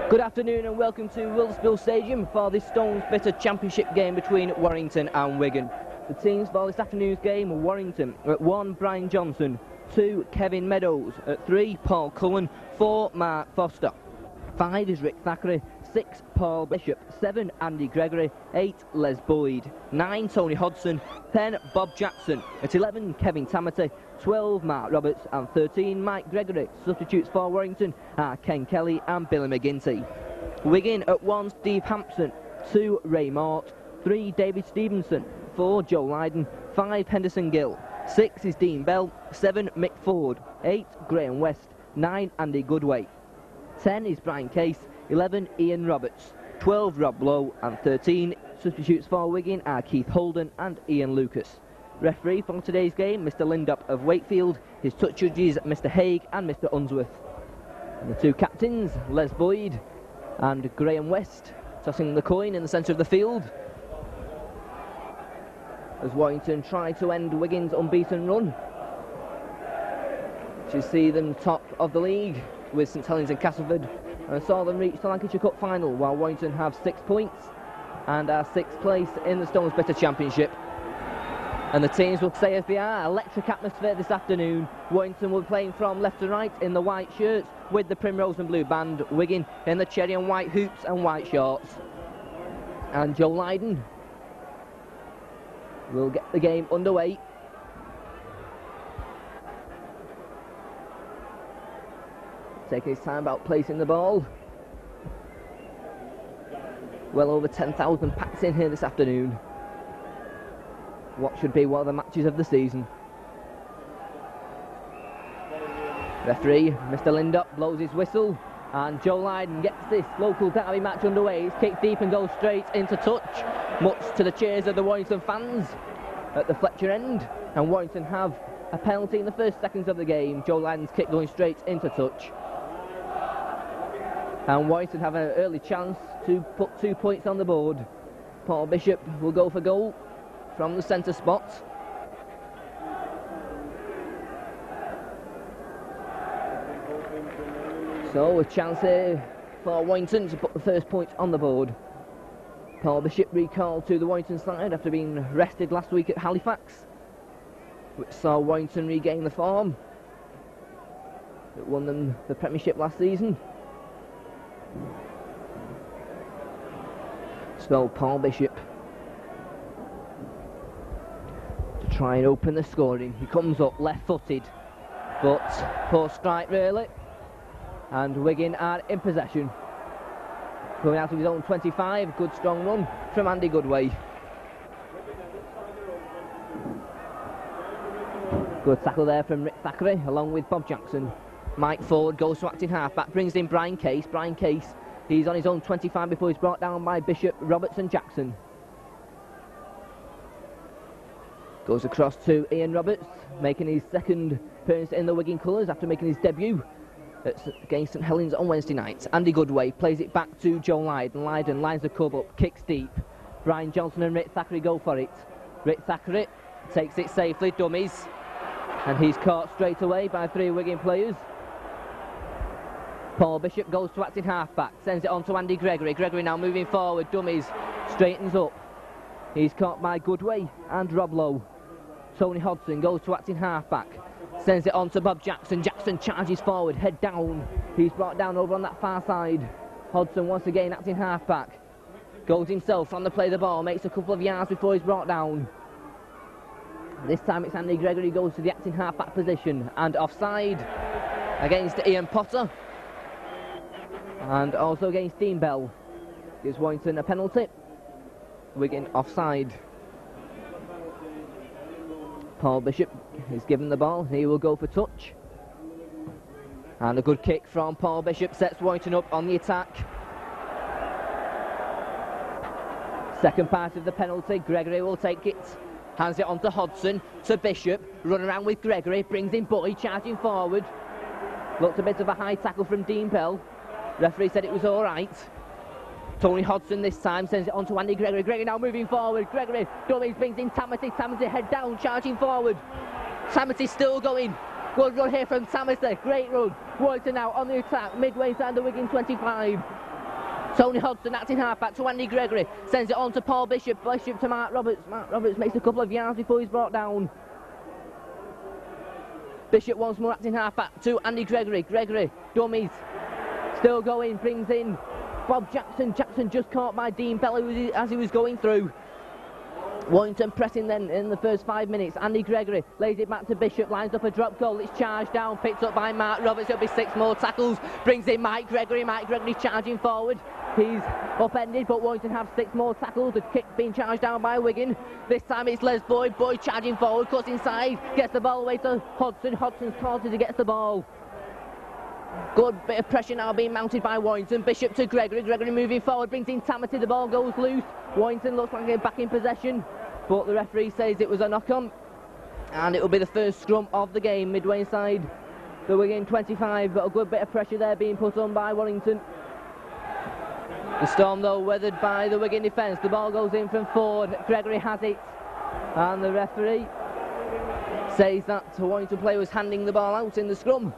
Good afternoon and welcome to Wilderspool Stadium for this Stones Bitter Championship game between Warrington and Wigan. The teams for this afternoon's game are Warrington at 1, Brian Johnson, 2, Kevin Meadows, at 3, Paul Cullen, 4, Mark Foster, 5 is Rick Thackeray, 6, Paul Bishop, 7, Andy Gregory, 8, Les Boyd, 9, Tony Hodson, 10, Bob Jackson, at 11, Kevin Tamati, 12, Mark Roberts, and 13, Mike Gregory. Substitutes for Warrington are Ken Kelly and Billy McGinty. Wigan at 1, Steve Hampson, 2, Ray Mort, 3, David Stevenson, 4, Joe Lydon, 5, Henderson Gill, 6 is Dean Bell, 7, Mick Ford, 8, Graham West, 9, Andy Goodway, 10 is Brian Case, 11, Ian Roberts, 12, Rob Lowe, and 13 substitutes for Wigan are Keith Holden and Ian Lucas. Referee for today's game, Mr. Lindop of Wakefield. His touch judges, Mr. Haig and Mr. Unsworth. And the two captains, Les Boyd and Graham West, tossing the coin in the centre of the field. As Warrington try to end Wigan's unbeaten run. You see them top of the league with St Helens and Castleford, and saw them reach the Lancashire Cup final, while Warrington have 6 points and are 6th place in the Stones Bitter Championship. And the teams will stay as they are. Electric atmosphere this afternoon. Warrington will be playing from left to right in the white shirts with the primrose and blue band. Wigan in the cherry and white hoops and white shorts. And Joe Lydon will get the game underway. Taking his time about placing the ball. Well over 10,000 packed in here this afternoon. What should be one of the matches of the season. Referee, Mr. Lindop, blows his whistle, and Joe Lydon gets this local derby match underway. He's kicked deep and goes straight into touch, much to the cheers of the Warrington fans at the Fletcher end. And Warrington have a penalty in the first seconds of the game. Joe Lydon's kick going straight into touch. And Warrington have an early chance to put 2 points on the board. Paul Bishop will go for goal from the centre spot. So a chance here for Warrington to put the first point on the board. Paul Bishop recalled to the Warrington side after being rested last week at Halifax, which saw Warrington regain the form that won them the Premiership last season. So Paul Bishop to try and open the scoring. He comes up left-footed, but poor strike really. And Wigan are in possession. Coming out of his own 25, good strong run from Andy Goodway. Good tackle there from Rick Thackeray along with Bob Jackson. Mike Ford goes to acting half-back, brings in Brian Case. Brian Case, he's on his own 25 before he's brought down by Bishop, Roberts and Jackson. Goes across to Ian Roberts, making his second appearance in the Wigan colours after making his debut against St Helens on Wednesday night. Andy Goodway plays it back to Joe Lydon. Lydon lines the club up, kicks deep. Brian Johnson and Rick Thackeray go for it. Rick Thackeray takes it safely, dummies, and he's caught straight away by 3 Wigan players. Paul Bishop goes to acting half-back, sends it on to Andy Gregory. Gregory now moving forward, dummies, straightens up. He's caught by Goodway and Rob Lowe. Tony Hodson goes to acting half-back, sends it on to Bob Jackson. Jackson charges forward, head down. He's brought down over on that far side. Hodson once again acting half-back. Goes himself on the play of the ball, makes a couple of yards before he's brought down. This time it's Andy Gregory goes to the acting half-back position, and offside against Ian Potter. And also against Dean Bell. Gives Warrington a penalty. Wigan offside. Paul Bishop is given the ball. He will go for touch. And a good kick from Paul Bishop sets Warrington up on the attack. Second part of the penalty. Gregory will take it. Hands it on to Hodson, to Bishop. Run around with Gregory. Brings in Boyd, charging forward. Looked a bit of a high tackle from Dean Bell. Referee said it was all right. Tony Hodson this time sends it on to Andy Gregory. Gregory now moving forward. Gregory dummies, brings in Tamati. Tamati head down, charging forward. Tamati still going. Good run here from Tamati. Great run. Warrington now on the attack, midway inside the Wigan 25. Tony Hodgson acting half-back to Andy Gregory, sends it on to Paul Bishop, Bishop to Mark Roberts. Mark Roberts makes a couple of yards before he's brought down. Bishop once more acting half-back to Andy Gregory. Gregory, dummies, still going, brings in Bob Jackson. Jackson just caught by Dean Bell as he was going through. Warrington pressing then in the first 5 minutes. Andy Gregory lays it back to Bishop, lines up a drop goal. It's charged down, picked up by Mark Roberts. It'll be 6 more tackles. Brings in Mike Gregory. Mike Gregory charging forward. He's upended, but Warrington have 6 more tackles. The kick being charged down by Wigan. This time it's Les Boyd. Boyd charging forward, cuts inside, gets the ball away to Hodgson. Hodgson's caught as he gets the ball. Good bit of pressure now being mounted by Warrington. Bishop to Gregory. Gregory moving forward, brings in Tamati. The ball goes loose. Warrington looks like they're back in possession, but the referee says it was a knock-on, and it will be the first scrum of the game, midway inside the Wigan 25. But a good bit of pressure there being put on by Warrington. The Storm, though, weathered by the Wigan defence. The ball goes in from Ford. Gregory has it, and the referee says that the Warrington player was handing the ball out in the scrum,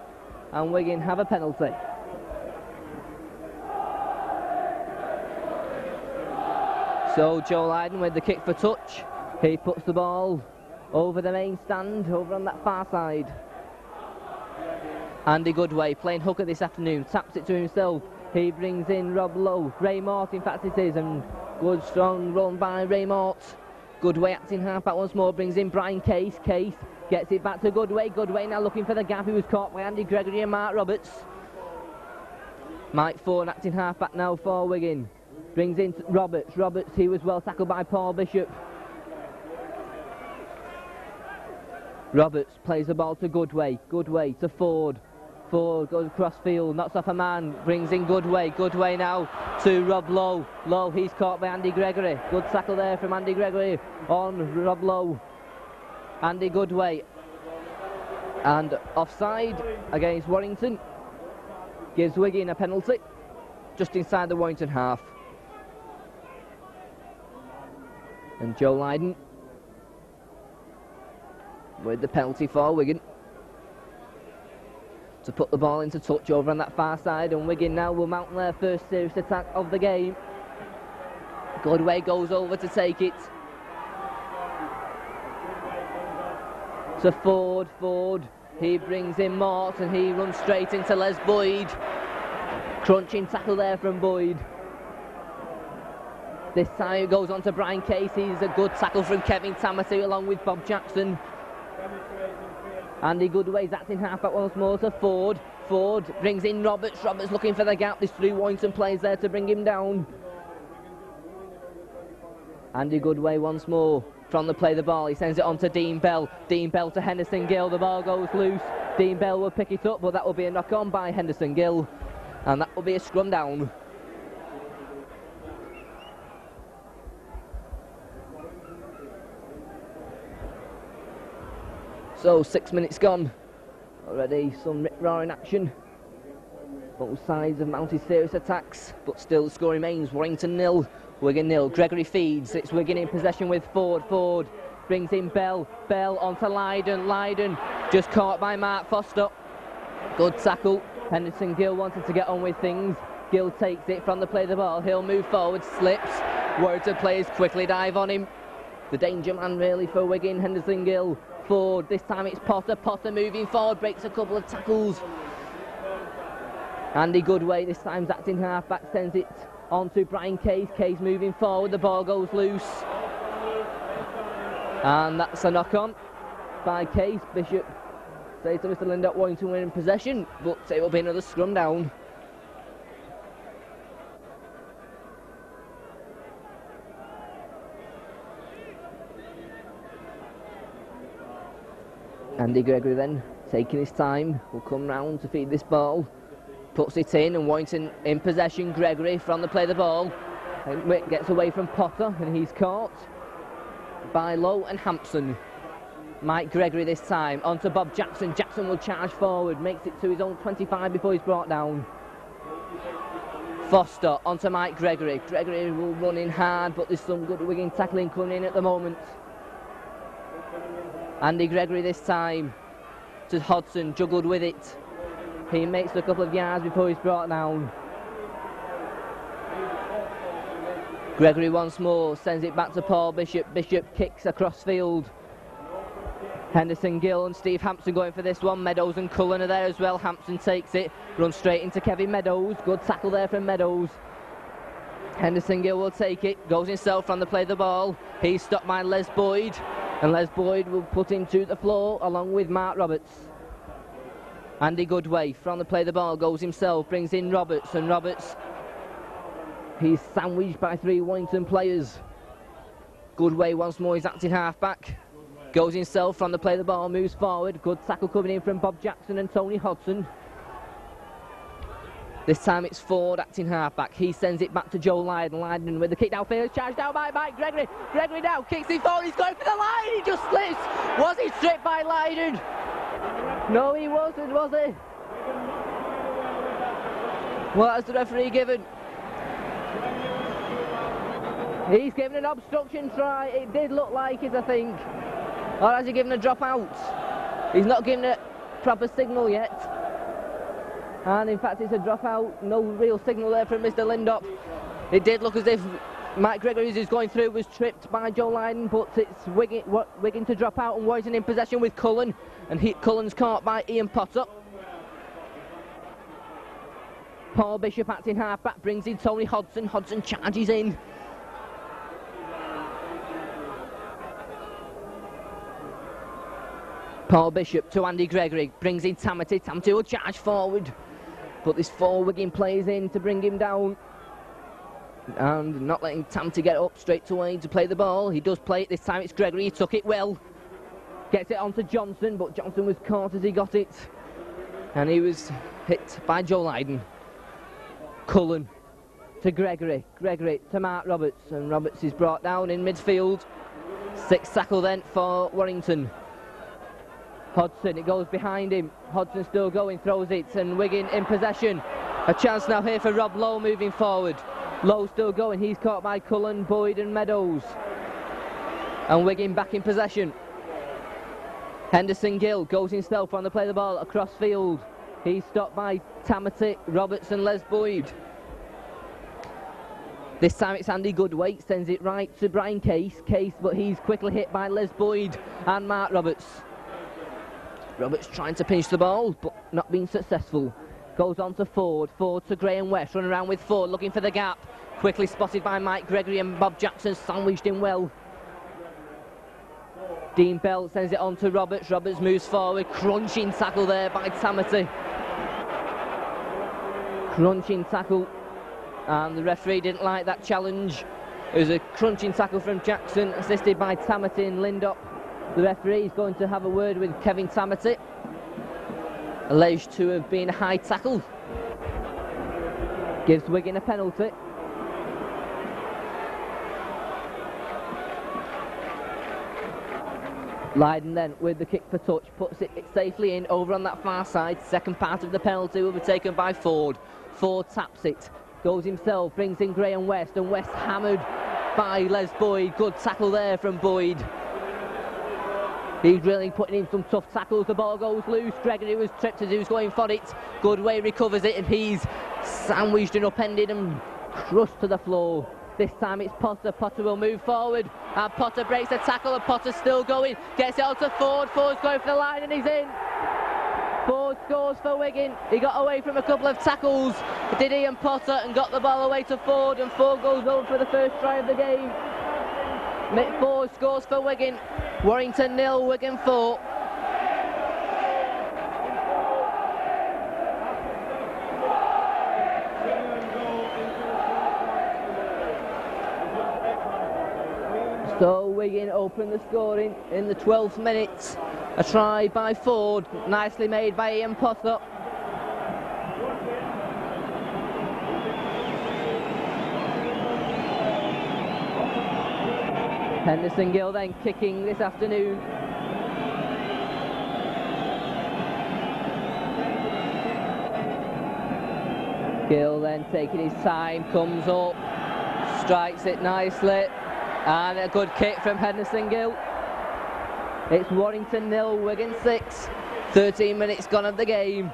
and Wigan have a penalty. So Joe Lydon with the kick for touch. He puts the ball over the main stand, over on that far side. Andy Goodway playing hooker this afternoon, taps it to himself. He brings in Rob Lowe. Ray Mort, in fact it is, and good strong run by Ray Mort. Goodway acting half-back once more, brings in Brian Case. Case gets it back to Goodway. Goodway now looking for the gap. He was caught by Andy Gregory and Mark Roberts. Mike Ford acting half-back now for Wigan. Brings in Roberts. Roberts, he was well tackled by Paul Bishop. Roberts plays the ball to Goodway. Goodway to Ford. Ford goes across field, knocks off a man, brings in Goodway. Goodway now to Rob Lowe. Lowe, he's caught by Andy Gregory. Good tackle there from Andy Gregory on Rob Lowe. Andy Goodway. And offside against Warrington. Gives Wigan a penalty just inside the Warrington half. And Joe Lydon with the penalty for Wigan to put the ball into touch over on that far side, and Wigan now will mount their first serious attack of the game. Goodway goes over to take it to Ford. Ford, he brings in Mort and he runs straight into Les Boyd. Crunching tackle there from Boyd. This time it goes on to Brian Casey's a good tackle from Kevin Tamati along with Bob Jackson. Andy Goodway's acting half-back once more to Ford. Ford brings in Roberts. Roberts looking for the gap. There's 3 Warrington players there to bring him down. Andy Goodway once more from the play the ball. He sends it on to Dean Bell. Dean Bell to Henderson Gill. The ball goes loose. Dean Bell will pick it up, but that will be a knock-on by Henderson Gill, and that will be a scrum down. So 6 minutes gone. Already some rip-roaring action. Both sides have mounted serious attacks, but still the score remains Warrington 0, Wigan 0. Gregory feeds. It's Wigan in possession with Ford. Ford brings in Bell. Bell onto Lydon. Lydon just caught by Mark Foster. Good tackle. Henderson Gill wanted to get on with things. Gill takes it from the play of the ball. He'll move forward, slips. Warrington players quickly dive on him. The danger man really for Wigan, Henderson Gill. Ford, this time it's Potter. Potter moving forward, breaks a couple of tackles. Andy Goodway this time's acting half-back, sends it on to Brian Case. Case moving forward, the ball goes loose. And that's a knock-on by Case. Bishop says to Mr. Lindott Warrington were in possession, but it will be another scrum down. Andy Gregory then, taking his time, will come round to feed this ball. Puts it in, and Warrington in possession. Gregory from the play of the ball. And gets away from Potter, and he's caught by Lowe and Hampson. Mike Gregory this time, onto Bob Jackson. Jackson will charge forward, makes it to his own 25 before he's brought down. Foster onto Mike Gregory. Gregory will run in hard, but there's some good Wigan tackling coming in at the moment. Andy Gregory this time to Hodgson, juggled with it. He makes a couple of yards before he's brought down. Gregory once more sends it back to Paul Bishop. Bishop kicks across field. Henderson Gill and Steve Hampson going for this one. Meadows and Cullen are there as well. Hampson takes it, runs straight into Kevin Meadows. Good tackle there from Meadows. Henderson Gill will take it, goes himself from the play of the ball. He's stopped by Les Boyd, and Les Boyd will put him to the floor along with Mark Roberts. Andy Goodway from the play of the ball goes himself, brings in Roberts, and Roberts, he's sandwiched by 3 Warrington players. Goodway once more is acting half-back. Goes himself from the play of the ball, moves forward. Good tackle coming in from Bob Jackson and Tony Hodson. This time it's Ford acting half-back. He sends it back to Joe Lydon. Lydon with the kick downfield, charged down by Mike Gregory. Gregory now kicks it forward, he's going for the line, he just slips. Was he stripped by Lydon? No, he wasn't, was he? What has the referee given? He's given an obstruction try. It did look like it, I think. Or has he given a drop out? He's not given a proper signal yet. And in fact it's a drop out. No real signal there from Mr. Lindop. It did look as if Mike Gregory, who's going through, was tripped by Joe Lydon, but it's Wigan to drop out, and Warrington in possession with Cullen. And Cullen's caught by Ian Potter. Paul Bishop acting half-back, brings in Tony Hodson. Hodson charges in. Paul Bishop to Andy Gregory, brings in Tamati. Tamati will charge forward, but this 4 Wigan plays in to bring him down. And not letting Tamati get up straight away to play the ball. He does play it, this time it's Gregory, he took it well. Gets it onto Johnson, but Johnson was caught as he got it. And he was hit by Joe Lydon. Cullen to Gregory, Gregory to Mark Roberts, and Roberts is brought down in midfield. 6th tackle then for Warrington. Hodson, it goes behind him. Hodson still going, throws it, and Wigan in possession. A chance now here for Rob Lowe moving forward. Lowe still going, he's caught by Cullen, Boyd and Meadows. And Wigan back in possession. Henderson Gill goes himself on the play of the ball across field. He's stopped by Tamati, Roberts and Les Boyd. This time it's Andy Goodway, sends it right to Brian Case, but he's quickly hit by Les Boyd and Mark Roberts. Roberts trying to pinch the ball, but not being successful. Goes on to Ford, Ford to Graham West, running around with Ford, looking for the gap. Quickly spotted by Mike Gregory, and Bob Jackson sandwiched him well. Dean Bell sends it on to Roberts. Roberts moves forward, crunching tackle there by Tamati. Crunching tackle, and the referee didn't like that challenge. It was a crunching tackle from Jackson, assisted by Tamati and Lindop. The referee is going to have a word with Kevin Tamati, alleged to have been a high tackle. Gives Wigan a penalty. Lydon then with the kick for touch, puts it safely in over on that far side. Second part of the penalty will be taken by Ford. Ford taps it, goes himself, brings in Graham West, and West hammered by Les Boyd. Good tackle there from Boyd. He's really putting in some tough tackles. The ball goes loose. Gregory was tripped as he was going for it. Goodway recovers it, and he's sandwiched and upended and crushed to the floor. This time it's Potter. Potter will move forward, and Potter breaks the tackle, and Potter's still going. Gets it on to Ford. Ford's going for the line, and he's in. Ford scores for Wigan. He got away from a couple of tackles, did Ian Potter, and got the ball away to Ford, and Ford goes over for the first try of the game. Mick Ford scores for Wigan. Warrington 0, Wigan 4. So Wigan open the scoring in the 12th minute. A try by Ford, nicely made by Ian Potter. Henderson Gill then kicking this afternoon. Gill then taking his time, comes up, strikes it nicely, and a good kick from Henderson Gill. It's Warrington 0, Wigan 6, 13 minutes gone of the game.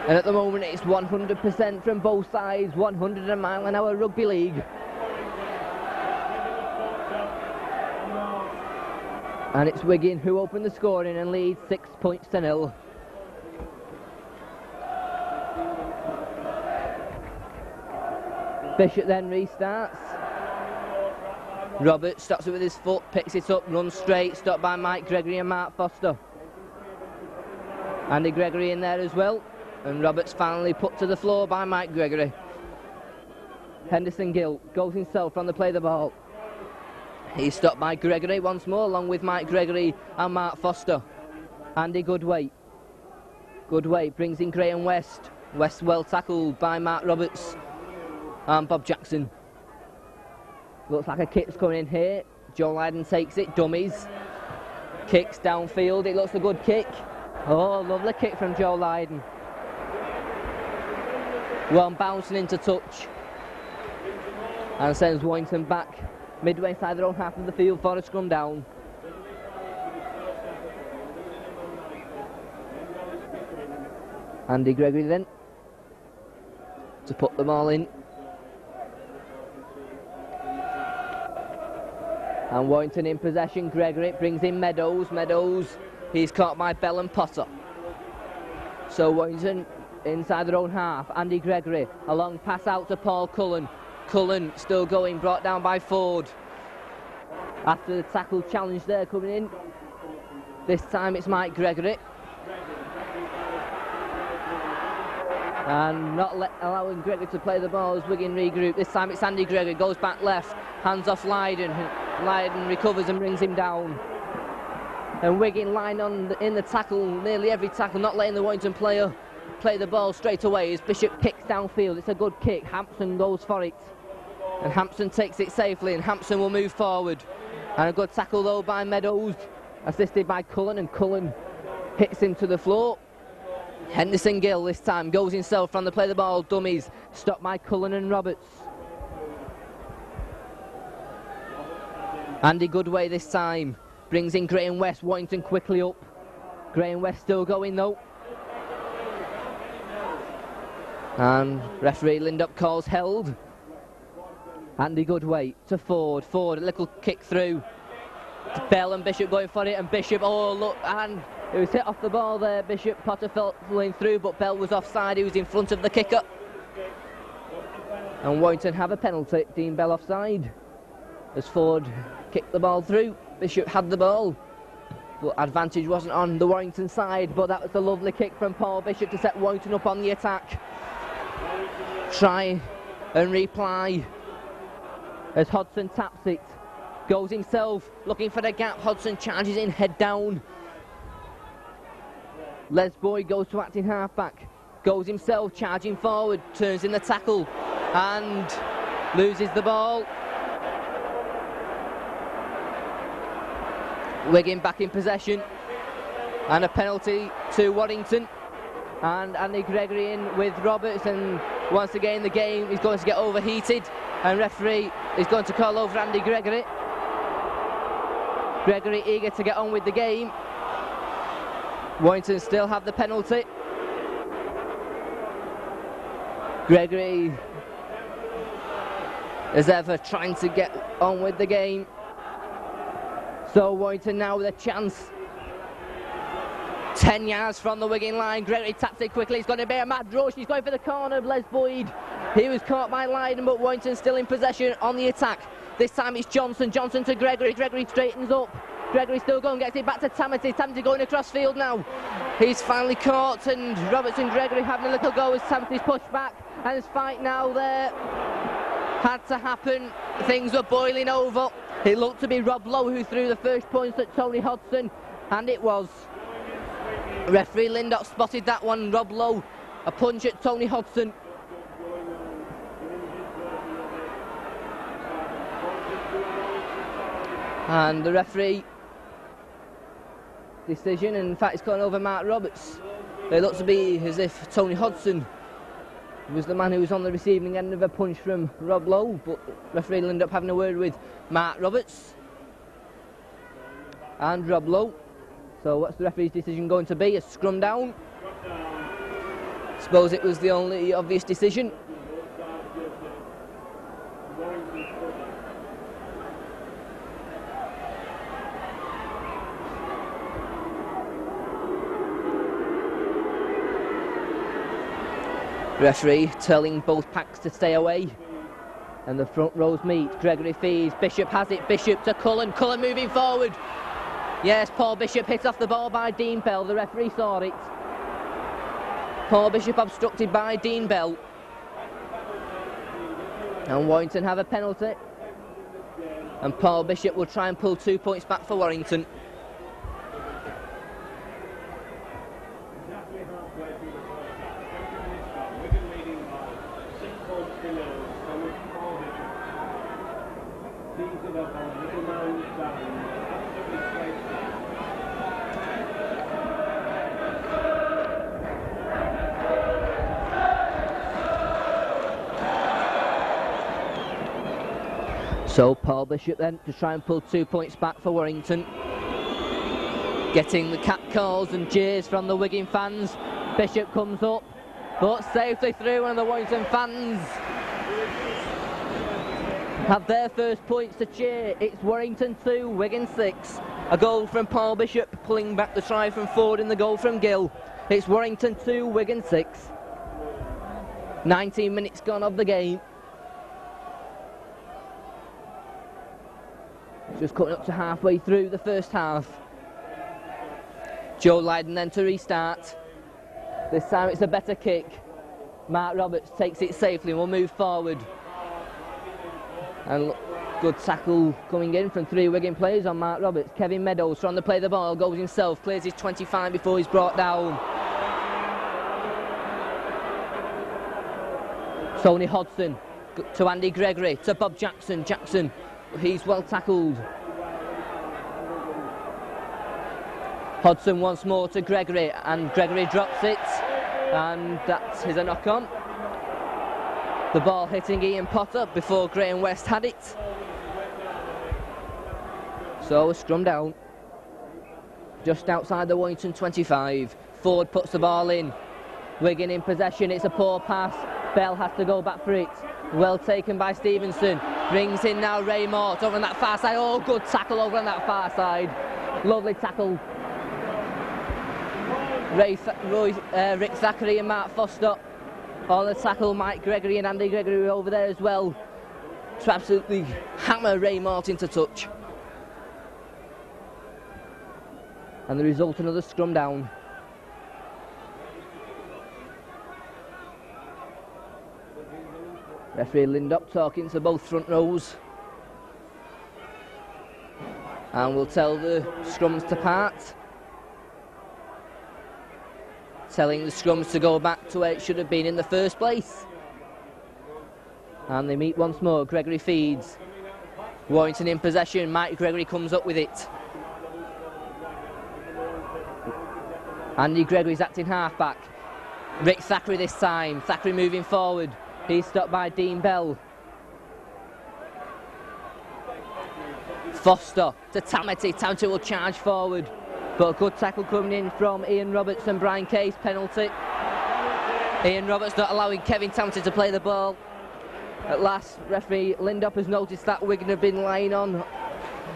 And at the moment it's 100% from both sides, 100 mile an hour rugby league. And it's Wigan who open the scoring and lead 6 points to 0. Bishop then restarts. Roberts stops it with his foot, picks it up, runs straight, stopped by Mike Gregory and Mark Foster. Andy Gregory in there as well, and Roberts finally put to the floor by Mike Gregory. Henderson Gill goes himself on the play of the ball. He's stopped by Gregory once more, along with Mike Gregory and Mark Foster. Andy Goodway. Goodway brings in Graham West. West well tackled by Mark Roberts and Bob Jackson. Looks like a kick's coming in here. Joe Lydon takes it, dummies. Kicks downfield, it looks a good kick. Oh, lovely kick from Joe Lydon. One bouncing into touch. And sends Warrington back midway inside their own half of the field for a scrum down. Andy Gregory then to put them all in. And Warrington in possession. Gregory brings in Meadows. Meadows, he's caught by Bell and Potter. So Warrington inside their own half. Andy Gregory, a long pass out to Paul Cullen. Cullen still going, brought down by Ford. After the tackle challenge there coming in. This time it's Mike Gregory. And not allowing Gregory to play the ball as Wigan regroup. This time it's Andy Gregory, goes back left, hands off Lydon. Lydon recovers and brings him down. And Wigan line on in the tackle, nearly every tackle, not letting the Warrington player play the ball straight away as Bishop kicks downfield. It's a good kick, Hampson goes for it. And Hampson takes it safely, and Hampson will move forward. And a good tackle though by Meadows, assisted by Cullen, and Cullen hits him to the floor. Henderson Gill this time goes himself from the play of the ball, dummies, stopped by Cullen and Roberts. Andy Goodway this time brings in Graham West. Warrington quickly up. Graham West still going though. And referee Lindop calls held. Andy Goodway to Ford. Ford, a little kick through. Bell and Bishop going for it, and Bishop, oh look, and it was hit off the ball there. Bishop Potter fell flowing through, but Bell was offside. He was in front of the kicker. And Warrington have a penalty. Dean Bell offside as Ford kicked the ball through. Bishop had the ball, but advantage wasn't on the Warrington side. But that was a lovely kick from Paul Bishop to set Warrington up on the attack. Try and reply as Hodson taps it. Goes himself, looking for the gap. Hodson charges in, head down. Les Boyd goes to acting halfback. Goes himself, charging forward, turns in the tackle and loses the ball. Wigan back in possession, and a penalty to Warrington. And Andy Gregory in with Roberts, and once again the game is going to get overheated, and referee is going to call over Andy Gregory. Gregory eager to get on with the game. Warrington still have the penalty. Gregory, as ever, trying to get on with the game. So Warrington now with a chance. 10 yards from the Wigan line. Gregory taps it quickly. It's going to be a mad rush. He's going for the corner of Les Boyd. He was caught by Lydon, but Warrington still in possession on the attack. This time it's Johnson. Johnson to Gregory. Gregory straightens up. Gregory still going, gets it back to Tamati. Tamati going across field now. He's finally caught, and Roberts and Gregory having a little go as Tamati's pushed back. And there's fight now there. Had to happen. Things were boiling over. It looked to be Rob Lowe who threw the first points at Tony Hodson, and it was. Referee Lindop spotted that one. Rob Lowe, a punch at Tony Hodson. And the referee decision, and in fact it's gone over Mark Roberts. It looks to be as if Tony Hodson was the man who was on the receiving end of a punch from Rob Lowe, but referee ended up having a word with Mark Roberts and Rob Lowe. So what's the referee's decision going to be? A scrum down? Suppose it was the only obvious decision. Referee telling both packs to stay away. And the front rows meet. Gregory feeds. Bishop has it. Bishop to Cullen. Cullen moving forward. Yes, Paul Bishop hit off the ball by Dean Bell. The referee saw it. Paul Bishop obstructed by Dean Bell. And Warrington have a penalty. And Paul Bishop will try and pull 2 points back for Warrington. So Paul Bishop then to try and pull 2 points back for Warrington. Getting the cat calls and jeers from the Wigan fans. Bishop comes up, but safely through, and the Warrington fans have their first points to cheer. It's Warrington 2, Wigan 6. A goal from Paul Bishop, pulling back the try from Ford and the goal from Gill. It's Warrington 2, Wigan 6. 19 minutes gone of the game. Just coming up to halfway through the first half. Joe Lydon then to restart. This time it's a better kick. Mark Roberts takes it safely and will move forward. And look, good tackle coming in from 3 Wigan players on Mark Roberts. Kevin Meadows trying to play the ball, goes himself, clears his 25 before he's brought down. Tony Hodson to Andy Gregory, to Bob Jackson. Jackson, he's well tackled. Hodson once more to Gregory, and Gregory drops it, and that is a knock-on. The ball hitting Ian Potter before Graham West had it. So a scrum down. Just outside the Warrington 25. Ford puts the ball in. Wigan in possession, it's a poor pass. Bell has to go back for it. Well taken by Stevenson. Brings in now Ray Mort over on that far side. Oh, good tackle over on that far side. Lovely tackle. Rick Thackeray and Mark Foster on the tackle. Mike Gregory and Andy Gregory over there as well to absolutely hammer Ray Mort into touch. And the result, another scrum down. Referee Lindop talking to both front rows. And we'll tell the scrums to part. Telling the scrums to go back to where it should have been in the first place. And they meet once more. Gregory feeds. Warrington in possession. Mike Gregory comes up with it. Andy Gregory's acting half-back. Rick Thackeray this time. Thackeray moving forward. He's stopped by Dean Bell. Foster to Tamati. Tamati will charge forward. But a good tackle coming in from Ian Roberts and Brian Case. Penalty. Ian Roberts not allowing Kevin Tamati to play the ball. At last, referee Lindop has noticed that Wigan have been lying on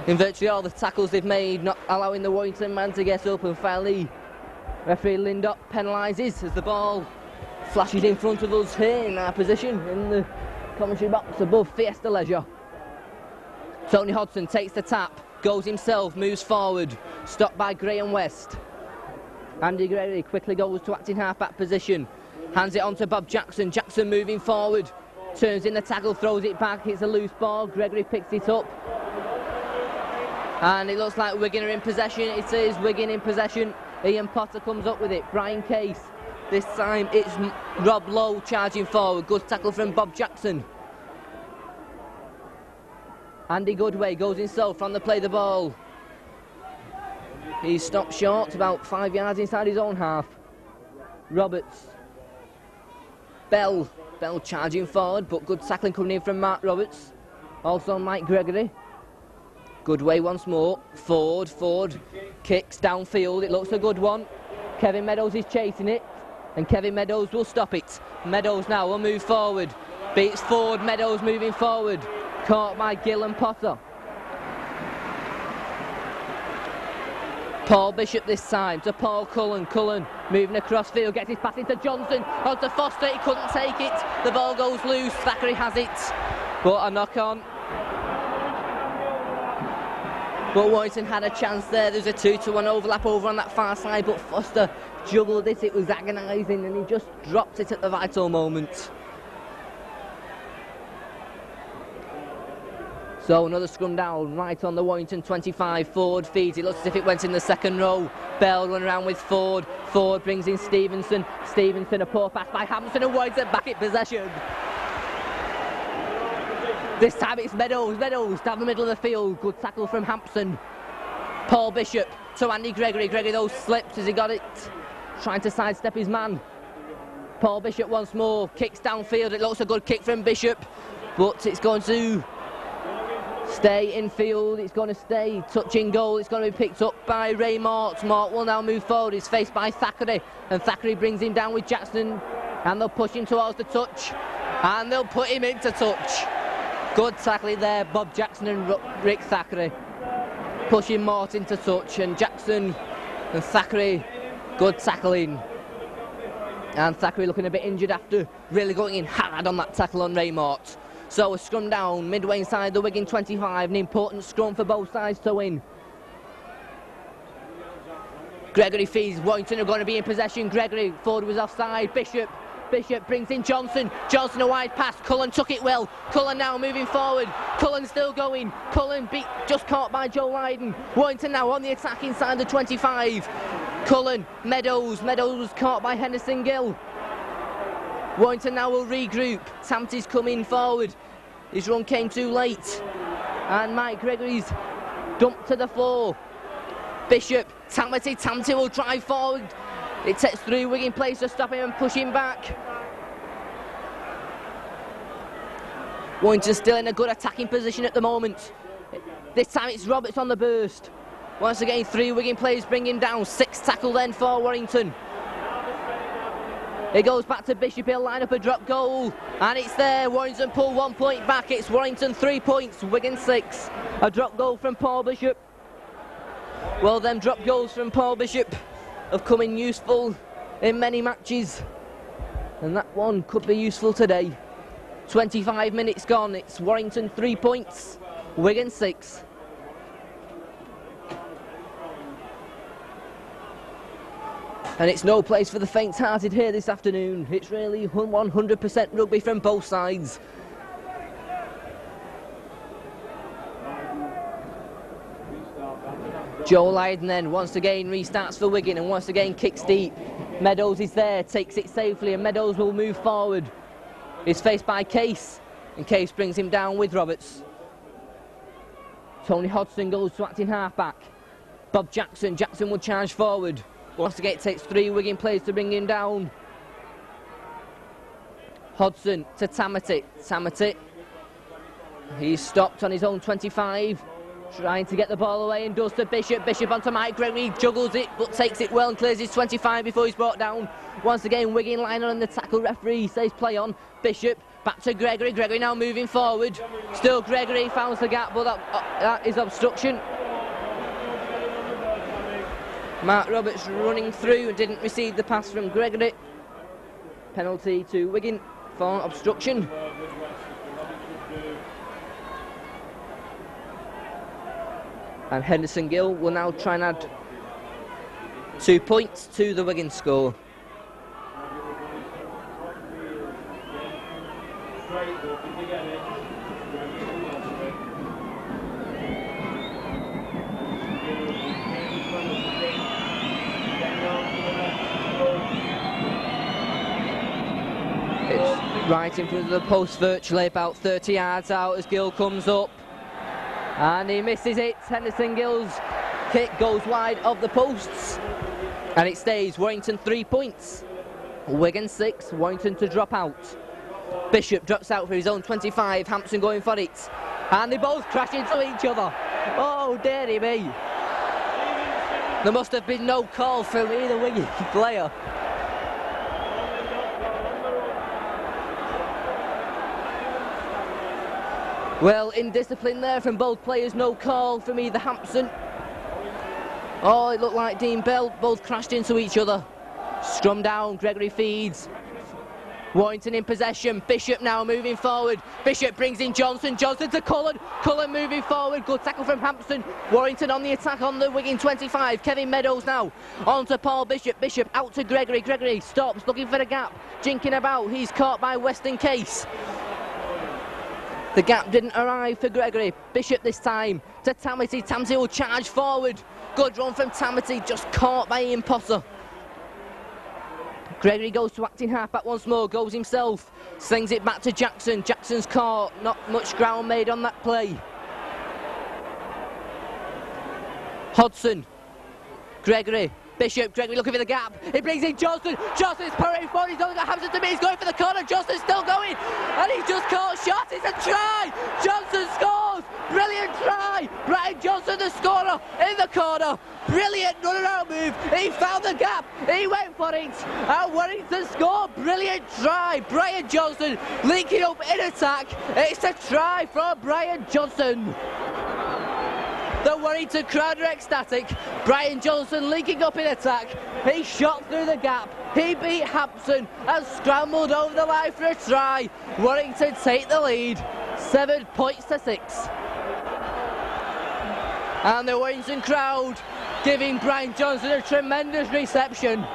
in virtually all the tackles they've made, not allowing the Warrington man to get up, and finally referee Lindop penalises as the ball flashes in front of us here in our position in the commentary box above Fiesta Leisure. Tony Hodson takes the tap, goes himself, moves forward, stopped by Graham West. Andy Gregory quickly goes to acting half-back position, hands it on to Bob Jackson. Jackson moving forward, turns in the tackle, throws it back, it's a loose ball. Gregory picks it up, and it looks like Wigan are in possession. It is Wigan in possession. Ian Potter comes up with it. Brian Case. This time it's Rob Lowe charging forward. Good tackle from Bob Jackson. Andy Goodway goes himself on the play the ball. He's stopped short, about 5 yards inside his own half. Roberts. Bell charging forward, but good tackling coming in from Mark Roberts. Also Mike Gregory. Goodway once more. Ford kicks downfield. It looks a good one. Kevin Meadows is chasing it, and Kevin Meadows will stop it. Meadows now will move forward. Beats Ford. Meadows moving forward. Caught by Gill and Potter. Paul Bishop this time to Paul Cullen. Cullen moving across field, gets his pass into Johnson, onto Foster, he couldn't take it. The ball goes loose, Thackeray has it, but a knock on. But Warrington had a chance there. There's a 2-to-1 overlap over on that far side, but Foster juggled it. It was agonising and he just dropped it at the vital moment. So another scrum down right on the Warrington 25. Ford feeds. It looks as if it went in the second row. Bell run around with Ford. Ford brings in Stevenson. Stevenson, a poor pass by Hampson, and Warrington back in possession. This time it's Meadows. Meadows down the middle of the field. Good tackle from Hampson. Paul Bishop to Andy Gregory. Gregory though slipped as he got it. Trying to sidestep his man. Paul Bishop once more. Kicks downfield. It looks a good kick from Bishop, but it's going to stay in field. It's going to stay touching goal. It's going to be picked up by Ray Mort. Mort will now move forward. He's faced by Thackeray, and Thackeray brings him down with Jackson, and they'll push him towards the touch, and they'll put him into touch. Good tackling there, Bob Jackson and Rick Thackeray pushing Mort into touch, and Jackson and Thackeray, good tackling. And Thackeray looking a bit injured after really going in hard on that tackle on Ray Mort. So a scrum down midway inside the Wigan 25, an important scrum for both sides to win. Gregory feeds. Warrington are going to be in possession. Gregory, Ford was offside. Bishop brings in Johnson. Johnson a wide pass. Cullen took it well. Cullen now moving forward. Cullen still going. Cullen just caught by Joe Lydon. Warrington now on the attack inside the 25. Cullen, Meadows caught by Henderson Gill. Warrington now will regroup. Tamty's coming forward. His run came too late. And Mike Gregory's dumped to the floor. Bishop, Tamty will drive forward. It takes 3 Wigan players to stop him and push him back. Warrington still in a good attacking position at the moment. This time it's Roberts on the burst. Once again, 3 Wigan players bring him down. 6 tackle then for Warrington. It goes back to Bishop. He'll line up a drop goal, and it's there. Warrington pull 1 point back. It's Warrington 3 points, Wigan 6. A drop goal from Paul Bishop. Well, them drop goals from Paul Bishop have come in useful in many matches, and that one could be useful today. 25 minutes gone. It's Warrington 3 points, Wigan 6. And it's no place for the faint-hearted here this afternoon. It's really 100% rugby from both sides. Joe Lydon then once again restarts for Wigan and once again kicks deep. Meadows is there, takes it safely, and Meadows will move forward. He's faced by Case, and Case brings him down with Roberts. Tony Hodgson goes to acting half-back. Bob Jackson will charge forward. Once again, it takes 3 Wigan players to bring him down. Hodgson to Tamati. He's stopped on his own 25, trying to get the ball away, and does to Bishop. Bishop onto Mike Gregory, juggles it, but takes it well and clears his 25 before he's brought down. Once again, Wigan line on the tackle. Referee says play on. Bishop back to Gregory. Gregory now moving forward. Still Gregory finds the gap, but that is obstruction. Mark Roberts running through and didn't receive the pass from Gregory. Penalty to Wigan for obstruction. And Henderson Gill will now try and add 2 points to the Wigan score. Right in front of the post virtually, about 30 yards out as Gill comes up. And he misses it. Henderson Gill's kick goes wide of the posts. And it stays Warrington 3 points. Wigan 6, Warrington to drop out. Bishop drops out for his own 25, Hampson going for it. And they both crash into each other. Oh, dearie me. There must have been no call from either Wigan player. Well, indiscipline there from both players, no call from either Hampson Oh, it looked like Dean Bell, both crashed into each other. Scrum down, Gregory feeds. Warrington in possession, Bishop now moving forward. Bishop brings in Johnson, Johnson to Cullen, Cullen moving forward, good tackle from Hampson. Warrington on the attack on the Wigan 25, Kevin Meadows now, on to Paul Bishop, Bishop out to Gregory, Gregory stops, looking for the gap, jinking about, he's caught by Weston Case. The gap didn't arrive for Gregory, Bishop this time, to Tamity, Tamity will charge forward. Good run from Tamity, just caught by Ian Potter. Gregory goes to acting halfback once more, goes himself, slings it back to Jackson, Jackson's caught, not much ground made on that play. Hodson, Gregory, Bishop, Gregory looking for the gap, he brings in Johnson, Johnson's powering forward, he's only got Hampson to beat, he's going for the corner, Johnson's still going, and he's just caught shot, it's a try, Johnson scores, brilliant try, Brian Johnson the scorer in the corner, brilliant run around move, he found the gap, he went for it, and Warrington scored, brilliant try, Brian Johnson linking up in attack, it's a try from Brian Johnson. The Warrington crowd are ecstatic. Brian Johnson linking up in attack. He shot through the gap. He beat Hampson and scrambled over the line for a try. Warrington take the lead, 7 points to 6. And the Warrington crowd giving Brian Johnson a tremendous reception.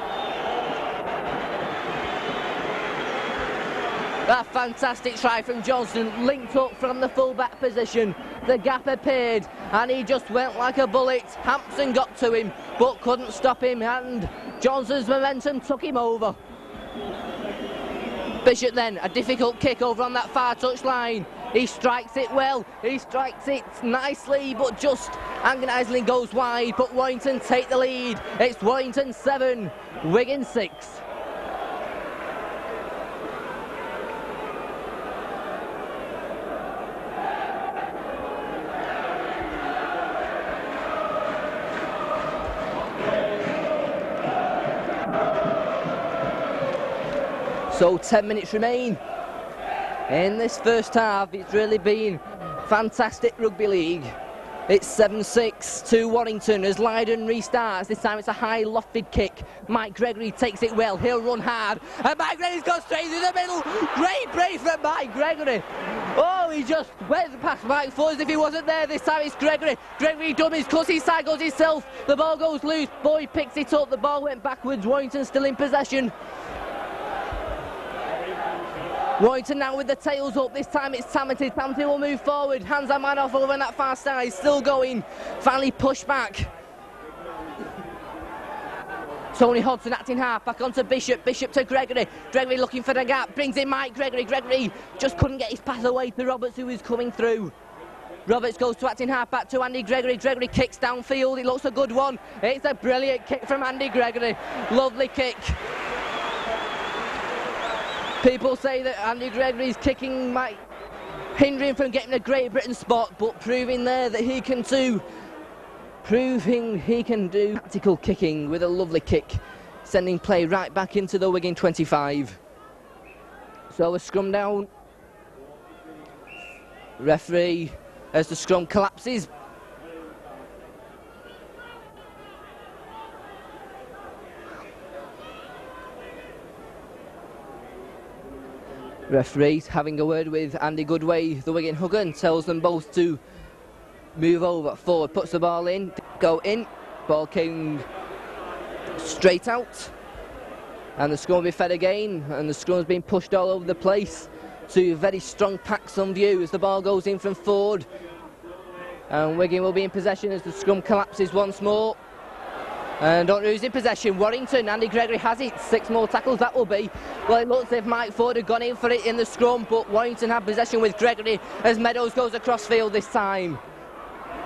That fantastic try from Johnson, linked up from the full-back position. The gap appeared and he just went like a bullet. Hampson got to him but couldn't stop him, and Johnson's momentum took him over. Bishop then, a difficult kick over on that far touch line. He strikes it well, he strikes it nicely, but just agonisingly goes wide. But Warrington take the lead. It's Warrington 7, Wigan 6. So 10 minutes remain in this first half. It's really been fantastic rugby league. It's 7-6 to Warrington as Lydon restarts. This time it's a high lofted kick. Mike Gregory takes it well, he'll run hard, and Mike Gregory's gone straight through the middle. Great break from Mike Gregory. Oh, he just went past Mike Ford as if he wasn't there. This time it's Gregory. Gregory dummies, cuts inside, goes himself. The ball goes loose, Boyd picks it up, the ball went backwards. Warrington still in possession. Warrington now with the tails up, this time it's Tamity. Tamity will move forward, hands that man off over on that far side, still going, finally pushed back. Tony Hodson acting half, back onto Bishop, Bishop to Gregory, Gregory looking for the gap, brings in Mike Gregory, Gregory just couldn't get his pass away to Roberts who was coming through. Roberts goes to acting half back to Andy Gregory, Gregory kicks downfield, it looks a good one, it's a brilliant kick from Andy Gregory, lovely kick. People say that Andy Gregory's kicking might hinder him from getting a Great Britain spot, but proving there that he can do, tactical kicking with a lovely kick, sending play right back into the Wigan 25. So a scrum down. Referee, as the scrum collapses. Referees having a word with Andy Goodway, the Wigan hugger, and tells them both to move over forward, puts the ball in, go in, ball came straight out, and the scrum will be fed again, and the scrum's been pushed all over the place. Two very strong packs on view as the ball goes in from forward, and Wigan will be in possession as the scrum collapses once more. And don't lose in possession, Warrington, Andy Gregory has it, 6 more tackles that will be. Well, it looks as if Mike Ford had gone in for it in the scrum, but Warrington had possession with Gregory as Meadows goes across field this time.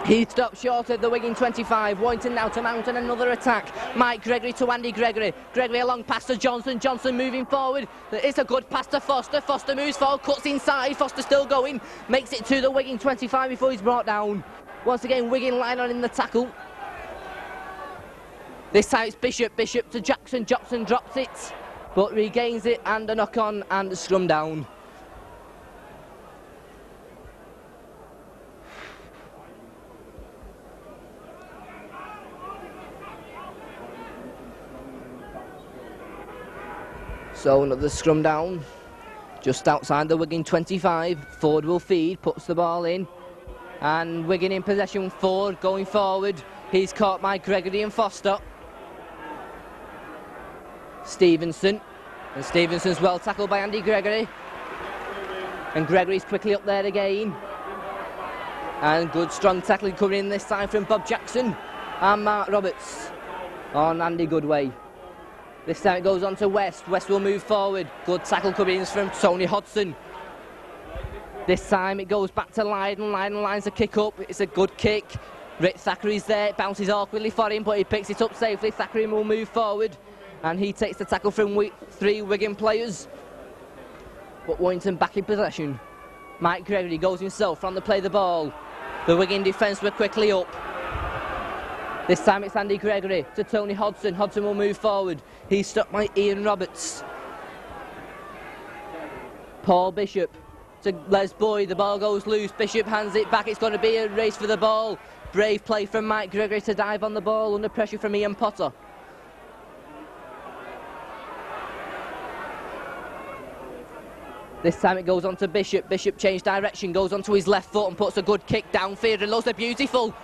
He stopped short of the Wigan 25, Warrington now to mount on another attack. Mike Gregory to Andy Gregory, Gregory along pass to Johnson, Johnson moving forward. It's a good pass to Foster, Foster moves forward, cuts inside, Foster still going, makes it to the Wigan 25 before he's brought down. Once again, Wigan line on in the tackle. This time it's Bishop, Bishop to Jackson, Jackson drops it, but regains it, and a knock on and a scrum down. So another scrum down, just outside the Wigan 25. Ford will feed, puts the ball in, and Wigan in possession. Ford going forward. He's caught by Gregory and Foster. Stevenson, and Stevenson's well tackled by Andy Gregory. And Gregory's quickly up there again. And good strong tackling coming in this time from Bob Jackson and Mark Roberts on Andy Goodway. This time it goes on to West. West will move forward. Good tackle coming in from Tony Hodson. This time it goes back to Lydon. Lydon lines a kick up. It's a good kick. Rick Thackeray's there. It bounces awkwardly for him, but he picks it up safely. Thackeray will move forward, and he takes the tackle from three Wigan players. But Warrington back in possession. Mike Gregory goes himself from the play the ball. The Wigan defence were quickly up. This time it's Andy Gregory to Tony Hodson. Hodson will move forward. He's stopped by Ian Roberts. Paul Bishop to Les Boyd. The ball goes loose. Bishop hands it back. It's going to be a race for the ball. Brave play from Mike Gregory to dive on the ball under pressure from Ian Potter. This time it goes on to Bishop. Bishop changed direction, goes onto his left foot and puts a good kick downfield. And looks beautiful.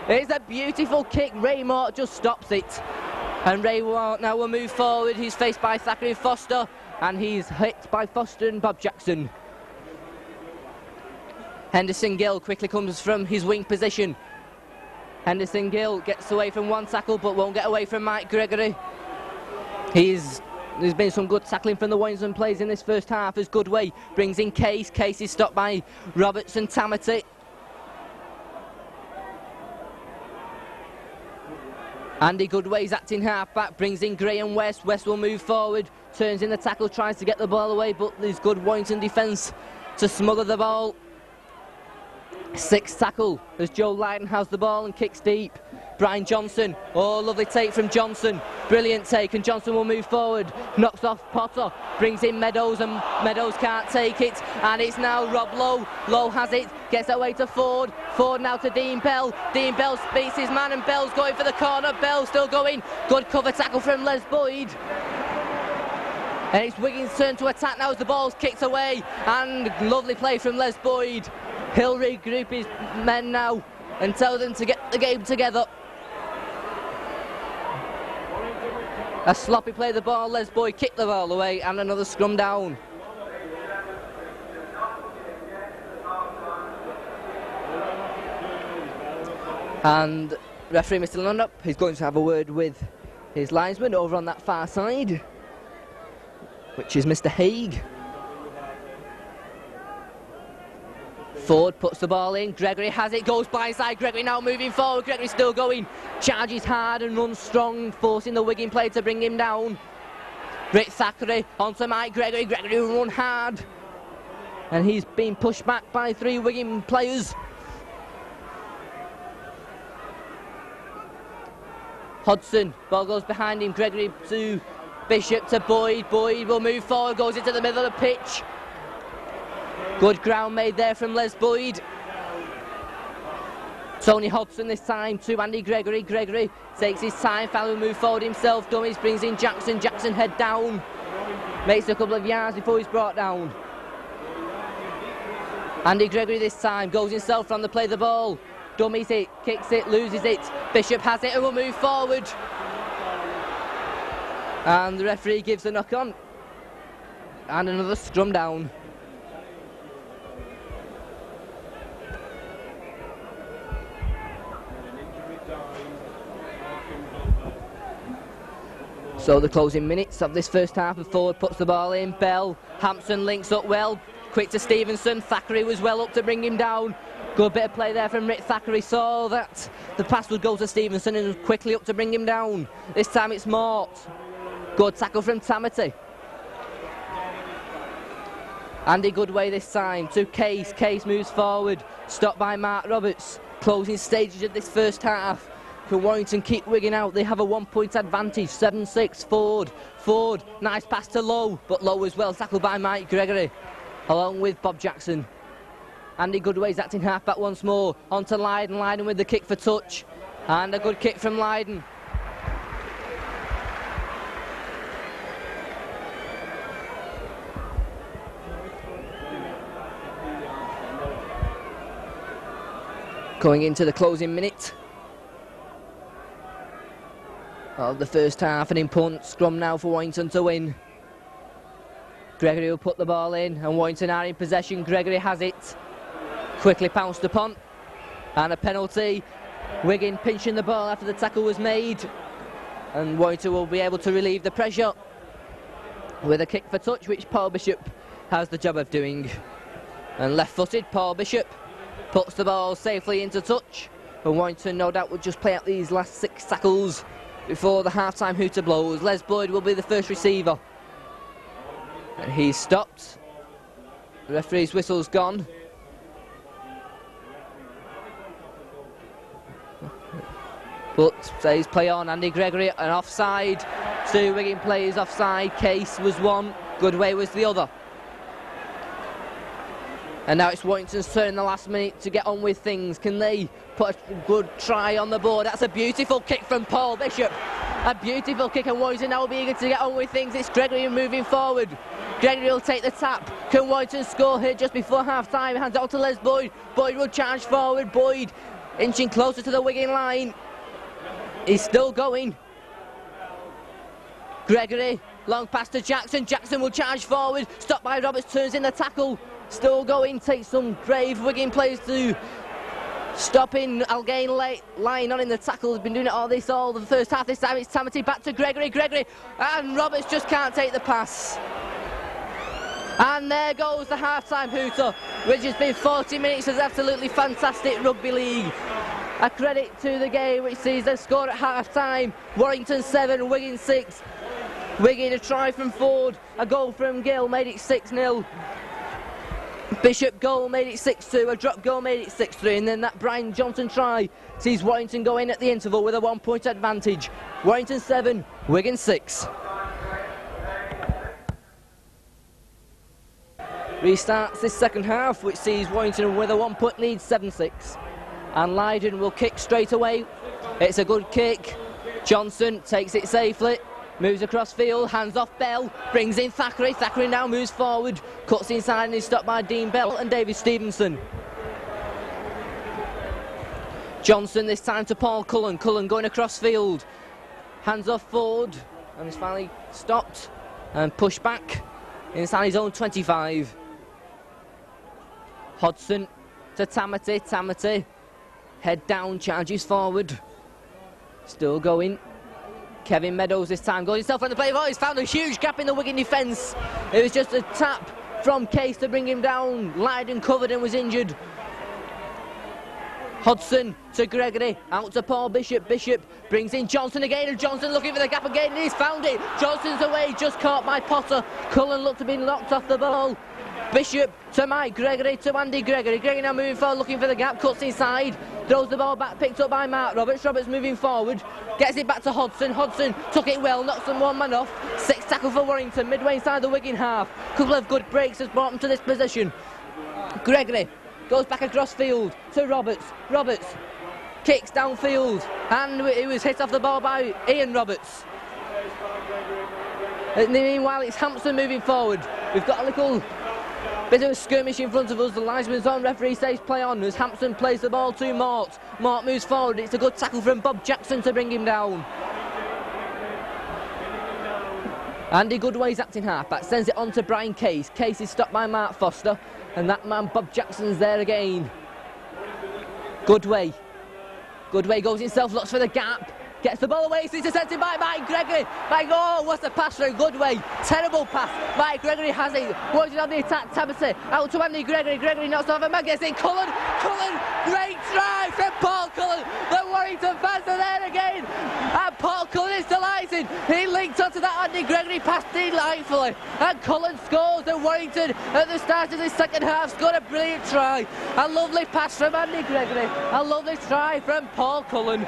It's a beautiful kick. Ray Mort just stops it. And Ray Mort now will move forward. He's faced by Thackeray Foster, and he's hit by Foster and Bob Jackson. Henderson Gill quickly comes from his wing position. Henderson Gill gets away from one tackle but won't get away from Mike Gregory. There's been some good tackling from the Warrington players in this first half as Goodway brings in Case. Case is stopped by Roberts and Tamati. Andy Goodway's acting half-back, brings in Graham West. West will move forward, turns in the tackle, tries to get the ball away, but there's good Warrington defence to smother the ball. Sixth tackle as Joe Lydon has the ball and kicks deep. Brian Johnson, oh lovely take from Johnson, brilliant take, and Johnson will move forward, knocks off Potter, brings in Meadows, and Meadows can't take it, and it's now Rob Lowe. Lowe has it, gets away to Ford. Ford now to Dean Bell. Dean Bell beats his man, and Bell's going for the corner. Bell still going. Good cover tackle from Les Boyd. And it's Wigan's turn to attack now as the ball's kicked away, and lovely play from Les Boyd. He'll regroup his men now and tell them to get the game together. A sloppy play the ball, Les Boyd kicked the ball away, and another scrum down. And referee Mr. Lundup is going to have a word with his linesman over on that far side, which is Mr. Haig. Ford puts the ball in, Gregory has it, goes by side, Gregory now moving forward, Gregory still going, charges hard and runs strong, forcing the Wigan player to bring him down. Rick Thackeray onto Mike Gregory, Gregory will run hard, and he's been pushed back by three Wigan players. Hodson, ball goes behind him, Gregory to Bishop to Boyd, Boyd will move forward, goes into the middle of the pitch. Good ground made there from Les Boyd. Tony Hodson this time to Andy Gregory. Gregory takes his time, finally move forward himself. Dummies brings in Jackson. Jackson head down. Makes a couple of yards before he's brought down. Andy Gregory this time goes himself from the play the ball. Dummies it, kicks it, loses it. Bishop has it and will move forward. And the referee gives a knock on. And another scrum down. So the closing minutes of this first half, Ford puts the ball in, Bell, Hampson links up well, quick to Stevenson, Thackeray was well up to bring him down. Good bit of play there from Rick Thackeray, saw that the pass would go to Stevenson and was quickly up to bring him down. This time it's Mort. Good tackle from Tamati. Andy Goodway this time to Case. Case moves forward, stopped by Mark Roberts. Closing stages of this first half. Can Warrington keep Wigan out? They have a 1 point advantage. 7-6. Ford. Ford. Nice pass to Lowe, but Lowe was well tackled by Mike Gregory, along with Bob Jackson. Andy Goodway's acting half-back once more. On to Lydon. Lydon with the kick for touch. And a good kick from Lydon. Going into the closing minute of the first half, an important scrum now for Warrington to win. Gregory will put the ball in and Warrington are in possession. Gregory has it, quickly pounced upon, and a penalty. Wigan pinching the ball after the tackle was made, and Warrington will be able to relieve the pressure with a kick for touch, which Paul Bishop has the job of doing. And left-footed, Paul Bishop puts the ball safely into touch, and Warrington no doubt will just play out these last 6 tackles before the half-time hooter blows. Les Boyd will be the first receiver, and he's stopped. The referee's whistle's gone. But says play on. Andy Gregory, an offside. 2 Wigan players offside. Case was one, Goodway was the other. And now it's Warrington's turn in the last minute to get on with things. Can they put a good try on the board? That's a beautiful kick from Paul Bishop. A beautiful kick, and Warrington now will be eager to get on with things. It's Gregory moving forward. Gregory will take the tap. Can Warrington score here just before half-time? Hands out to Les Boyd. Boyd will charge forward. Boyd inching closer to the Wigan line. He's still going. Gregory, long pass to Jackson. Jackson will charge forward. Stopped by Roberts, turns in the tackle. Still going, takes some brave Wigan players to stop in. Algain lying on in the tackle. Has been doing it all the first half. This time it's Tamati back to Gregory. Gregory, and Roberts just can't take the pass. And there goes the half-time hooter, which has been 40 minutes of absolutely fantastic rugby league. A credit to the game, which sees the score at half-time. Warrington 7, Wigan 6. Wigan a try from Ford, a goal from Gill made it 6-0. Bishop goal made it 6-2, a drop goal made it 6-3, and then that Brian Johnson try sees Warrington go in at the interval with a 1-point advantage. Warrington 7, Wigan 6. Restarts this second half, which sees Warrington with a 1-point lead, 7-6. And Lydon will kick straight away. It's a good kick. Johnson takes it safely, moves across field, hands off Bell, brings in Thackeray. Thackeray now moves forward, cuts inside and is stopped by Dean Bell and David Stevenson. Johnson this time to Paul Cullen. Cullen going across field, hands off forward, and is finally stopped and pushed back inside his own 25. Hodson to Tamati. Tamati, head down, charges forward. Still going. Kevin Meadows this time goes himself on the play. Oh, he's found a huge gap in the Wigan defence. It was just a tap from Case to bring him down. Lydon covered and was injured. Hodson to Gregory, out to Paul Bishop. Bishop brings in Johnson again, and Johnson looking for the gap again, and he's found it. Johnson's away, just caught by Potter. Cullen looked to be knocked off the ball. Bishop to Mike Gregory, to Andy Gregory. Gregory now moving forward, looking for the gap, cuts inside, throws the ball back, picked up by Mark Roberts. Roberts moving forward, gets it back to Hodson. Hodson took it well, knocks them one man off. 6 tackle for Warrington, midway inside the Wigan half. Couple of good breaks has brought them to this position. Gregory goes back across field to Roberts. Roberts kicks downfield, and he was hit off the ball by Ian Roberts. And meanwhile, it's Hampson moving forward. We've got a little bit of a skirmish in front of us. The linesman's on, referee says play on as Hampson plays the ball to Mort. Mort moves forward, it's a good tackle from Bob Jackson to bring him down. Andy Goodway's acting halfback, sends it on to Brian Case. Case is stopped by Mark Foster, and that man Bob Jackson's there again. Goodway goes himself, looks for the gap, gets the ball away, it's intercepted by Mike Gregory. Oh, what's the pass from Goodway? Terrible pass. Mike Gregory has it. Watching on the attack, Tabitha out to Andy Gregory. Gregory knocks off a man, gets in. Cullen, great try from Paul Cullen. The Warrington fans are there again, and Paul Cullen is delighted. He linked onto that Andy Gregory pass delightfully, and Cullen scores. And Warrington at the start of the second half scored a brilliant try. A lovely pass from Andy Gregory, a lovely try from Paul Cullen.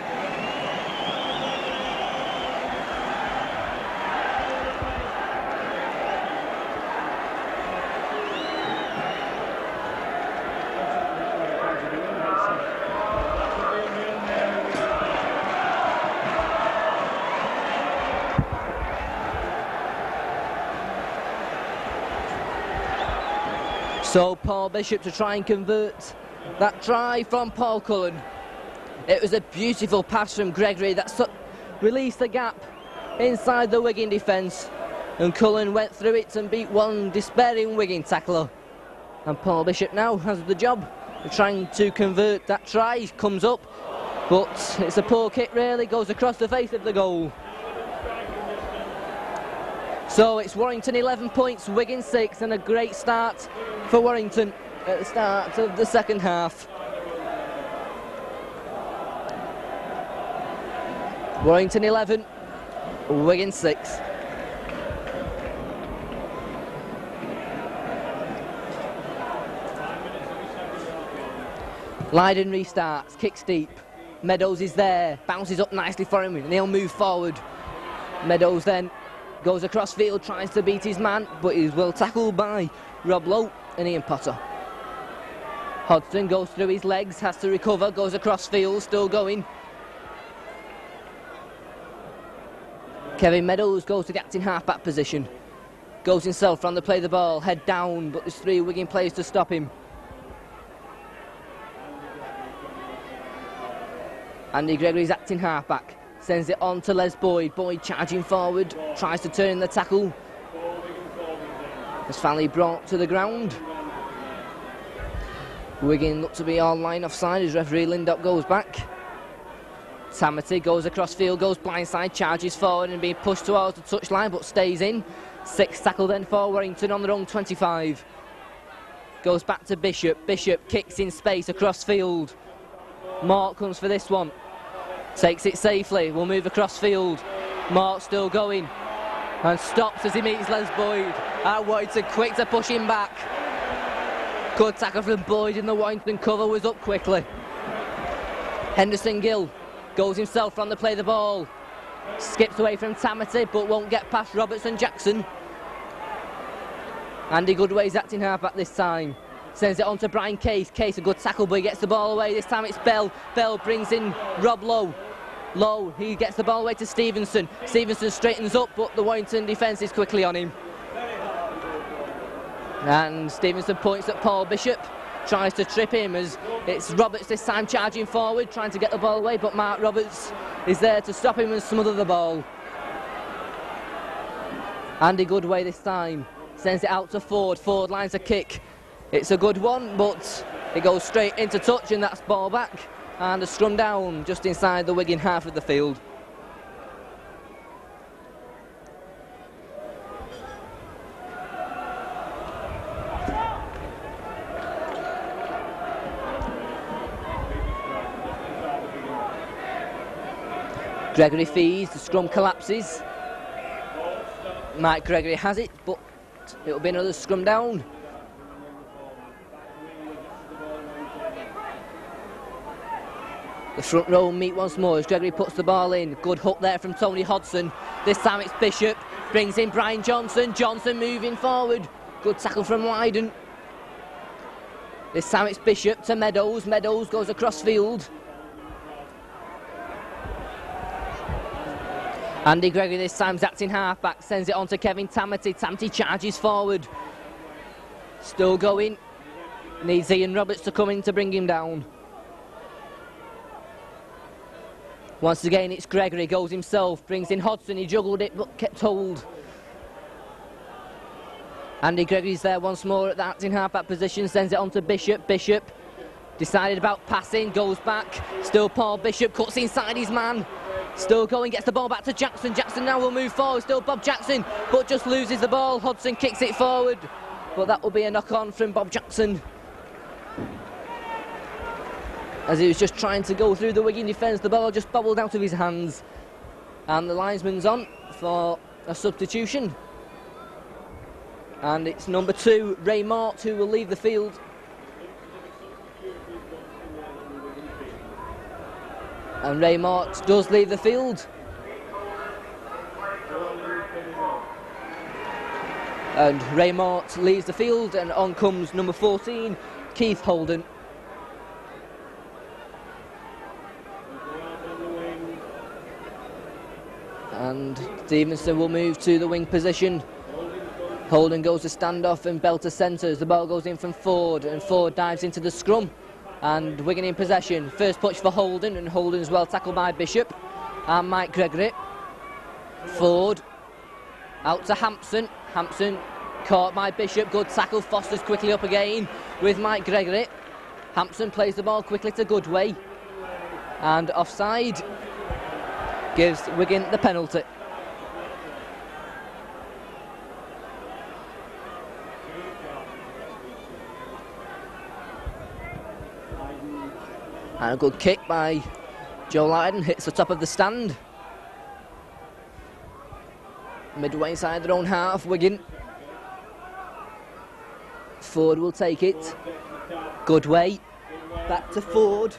So Paul Bishop to try and convert That try from Paul Cullen. It was a beautiful pass from Gregory that released the gap inside the Wigan defence, and Cullen went through it and beat one despairing Wigan tackler. And Paul Bishop now has the job of trying to convert that try. Comes up, but it's a poor kick really, goes across the face of the goal. So it's Warrington 11 points, Wigan 6, and a great start for Warrington at the start of the second half. Warrington 11, Wigan 6. Lydon restarts, kicks deep. Meadows is there, bounces up nicely for him, and he'll move forward. Meadows then goes across field, tries to beat his man, but he's well tackled by Rob Lowe and Ian Potter. Hodgson goes through his legs, has to recover, goes across field, still going. Kevin Meadows goes to the acting half-back position. Goes himself round to play the ball, head down, but there's 3 Wigan players to stop him. Andy Gregory's acting half-back. Sends it on to Les Boyd. Boyd charging forward, tries to turn in the tackle. It's finally brought to the ground. Wigan look to be all line offside as referee Lindop goes back. Tamati goes across field, goes blindside, charges forward and being pushed towards the touchline but stays in. 6th tackle then for Warrington on their own 25. Goes back to Bishop. Bishop kicks in space across field. Mark comes for this one. Takes it safely, will move across field. Mark still going and stops as he meets Les Boyd. Warrington quick to push him back. Good tackle from Boyd in the Warrington cover, was up quickly. Henderson Gill goes himself on to play the ball. Skips away from Tamati but won't get past Robertson Jackson. Andy Goodway's acting half-back this time. Sends it on to Brian Case. Case a good tackle but he gets the ball away. This time it's Bell. Bell brings in Rob Lowe. Lowe, he gets the ball away to Stevenson. Stevenson straightens up but the Warrington defence is quickly on him. And Stevenson points at Paul Bishop. Tries to trip him as it's Roberts this time charging forward, trying to get the ball away, but Mark Roberts is there to stop him and smother the ball. Andy Goodway this time sends it out to Ford. Ford lines a kick. It's a good one, but it goes straight into touch and that's ball back. And a scrum down just inside the Wigan half of the field. Gregory feeds, the scrum collapses. Mike Gregory has it, but it'll be another scrum down. The front row meet once more as Gregory puts the ball in. Good hook there from Tony Hodgson. This time it's Bishop, brings in Brian Johnson. Johnson moving forward. Good tackle from Lydon. This time it's Bishop to Meadows. Meadows goes across field. Andy Gregory this time's acting half-back, sends it on to Kevin Tamati. Tamati charges forward. Still going. Needs Ian Roberts to come in to bring him down. Once again it's Gregory, goes himself, brings in Hodgson. He juggled it but kept hold. Andy Gregory's there once more at the acting half-back position, sends it on to Bishop. Bishop decided about passing, goes back. Still Paul Bishop, cuts inside his man. Still going, gets the ball back to Jackson. Jackson now will move forward. Still Bob Jackson, but just loses the ball. Hodgson kicks it forward, but that will be a knock-on from Bob Jackson. As he was just trying to go through the Wigan defence, the ball just bobbled out of his hands. And the linesman's on for a substitution. And it's number 2, Ray Mort, who will leave the field. And Ray Mort does leave the field. And Ray Mort leaves the field and on comes number 14, Keith Holden. And Stevenson will move to the wing position. Holden goes to stand off and Bell to centres. The ball goes in from Ford and Ford dives into the scrum. And Wigan in possession. First touch for Holden, and Holden's well tackled by Bishop. And Mike Gregory. Ford. Out to Hampson. Hampson caught by Bishop. Good tackle. Foster's quickly up again with Mike Gregory. Hampson plays the ball quickly to Goodway. And offside. Gives Wigan the penalty. And a good kick by Joe Lydon, hits the top of the stand. Midway inside their own half, Wigan. Ford will take it. Goodway, back to Ford.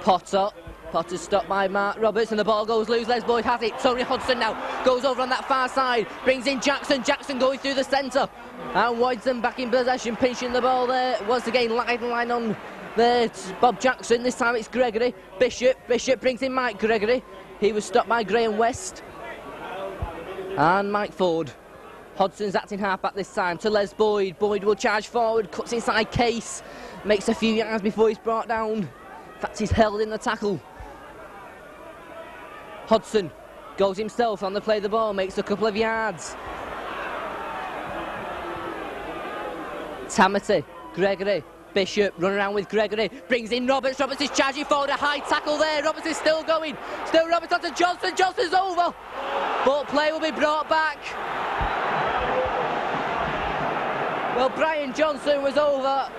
Potter. Potter's stopped by Mark Roberts, and the ball goes loose. Les Boyd has it. Tony Hodgson now goes over on that far side, brings in Jackson. Jackson going through the centre. And Woodson back in possession, pinching the ball there. Once again, line on there. It's Bob Jackson. This time it's Gregory. Bishop brings in Mike Gregory. He was stopped by Graham West. And Mike Ford. Hodgson's acting half-back this time to Les Boyd. Boyd will charge forward, cuts inside Case. Makes a few yards before he's brought down. In fact, he's held in the tackle. Hodgson goes himself on the play of the ball, makes a couple of yards. Tamati, Gregory, Bishop, run around with Gregory, brings in Roberts. Roberts is charging forward, a high tackle there. Roberts is still going. Still Roberts onto Johnson. Johnson's over. But play will be brought back. Well, Brian Johnson was over.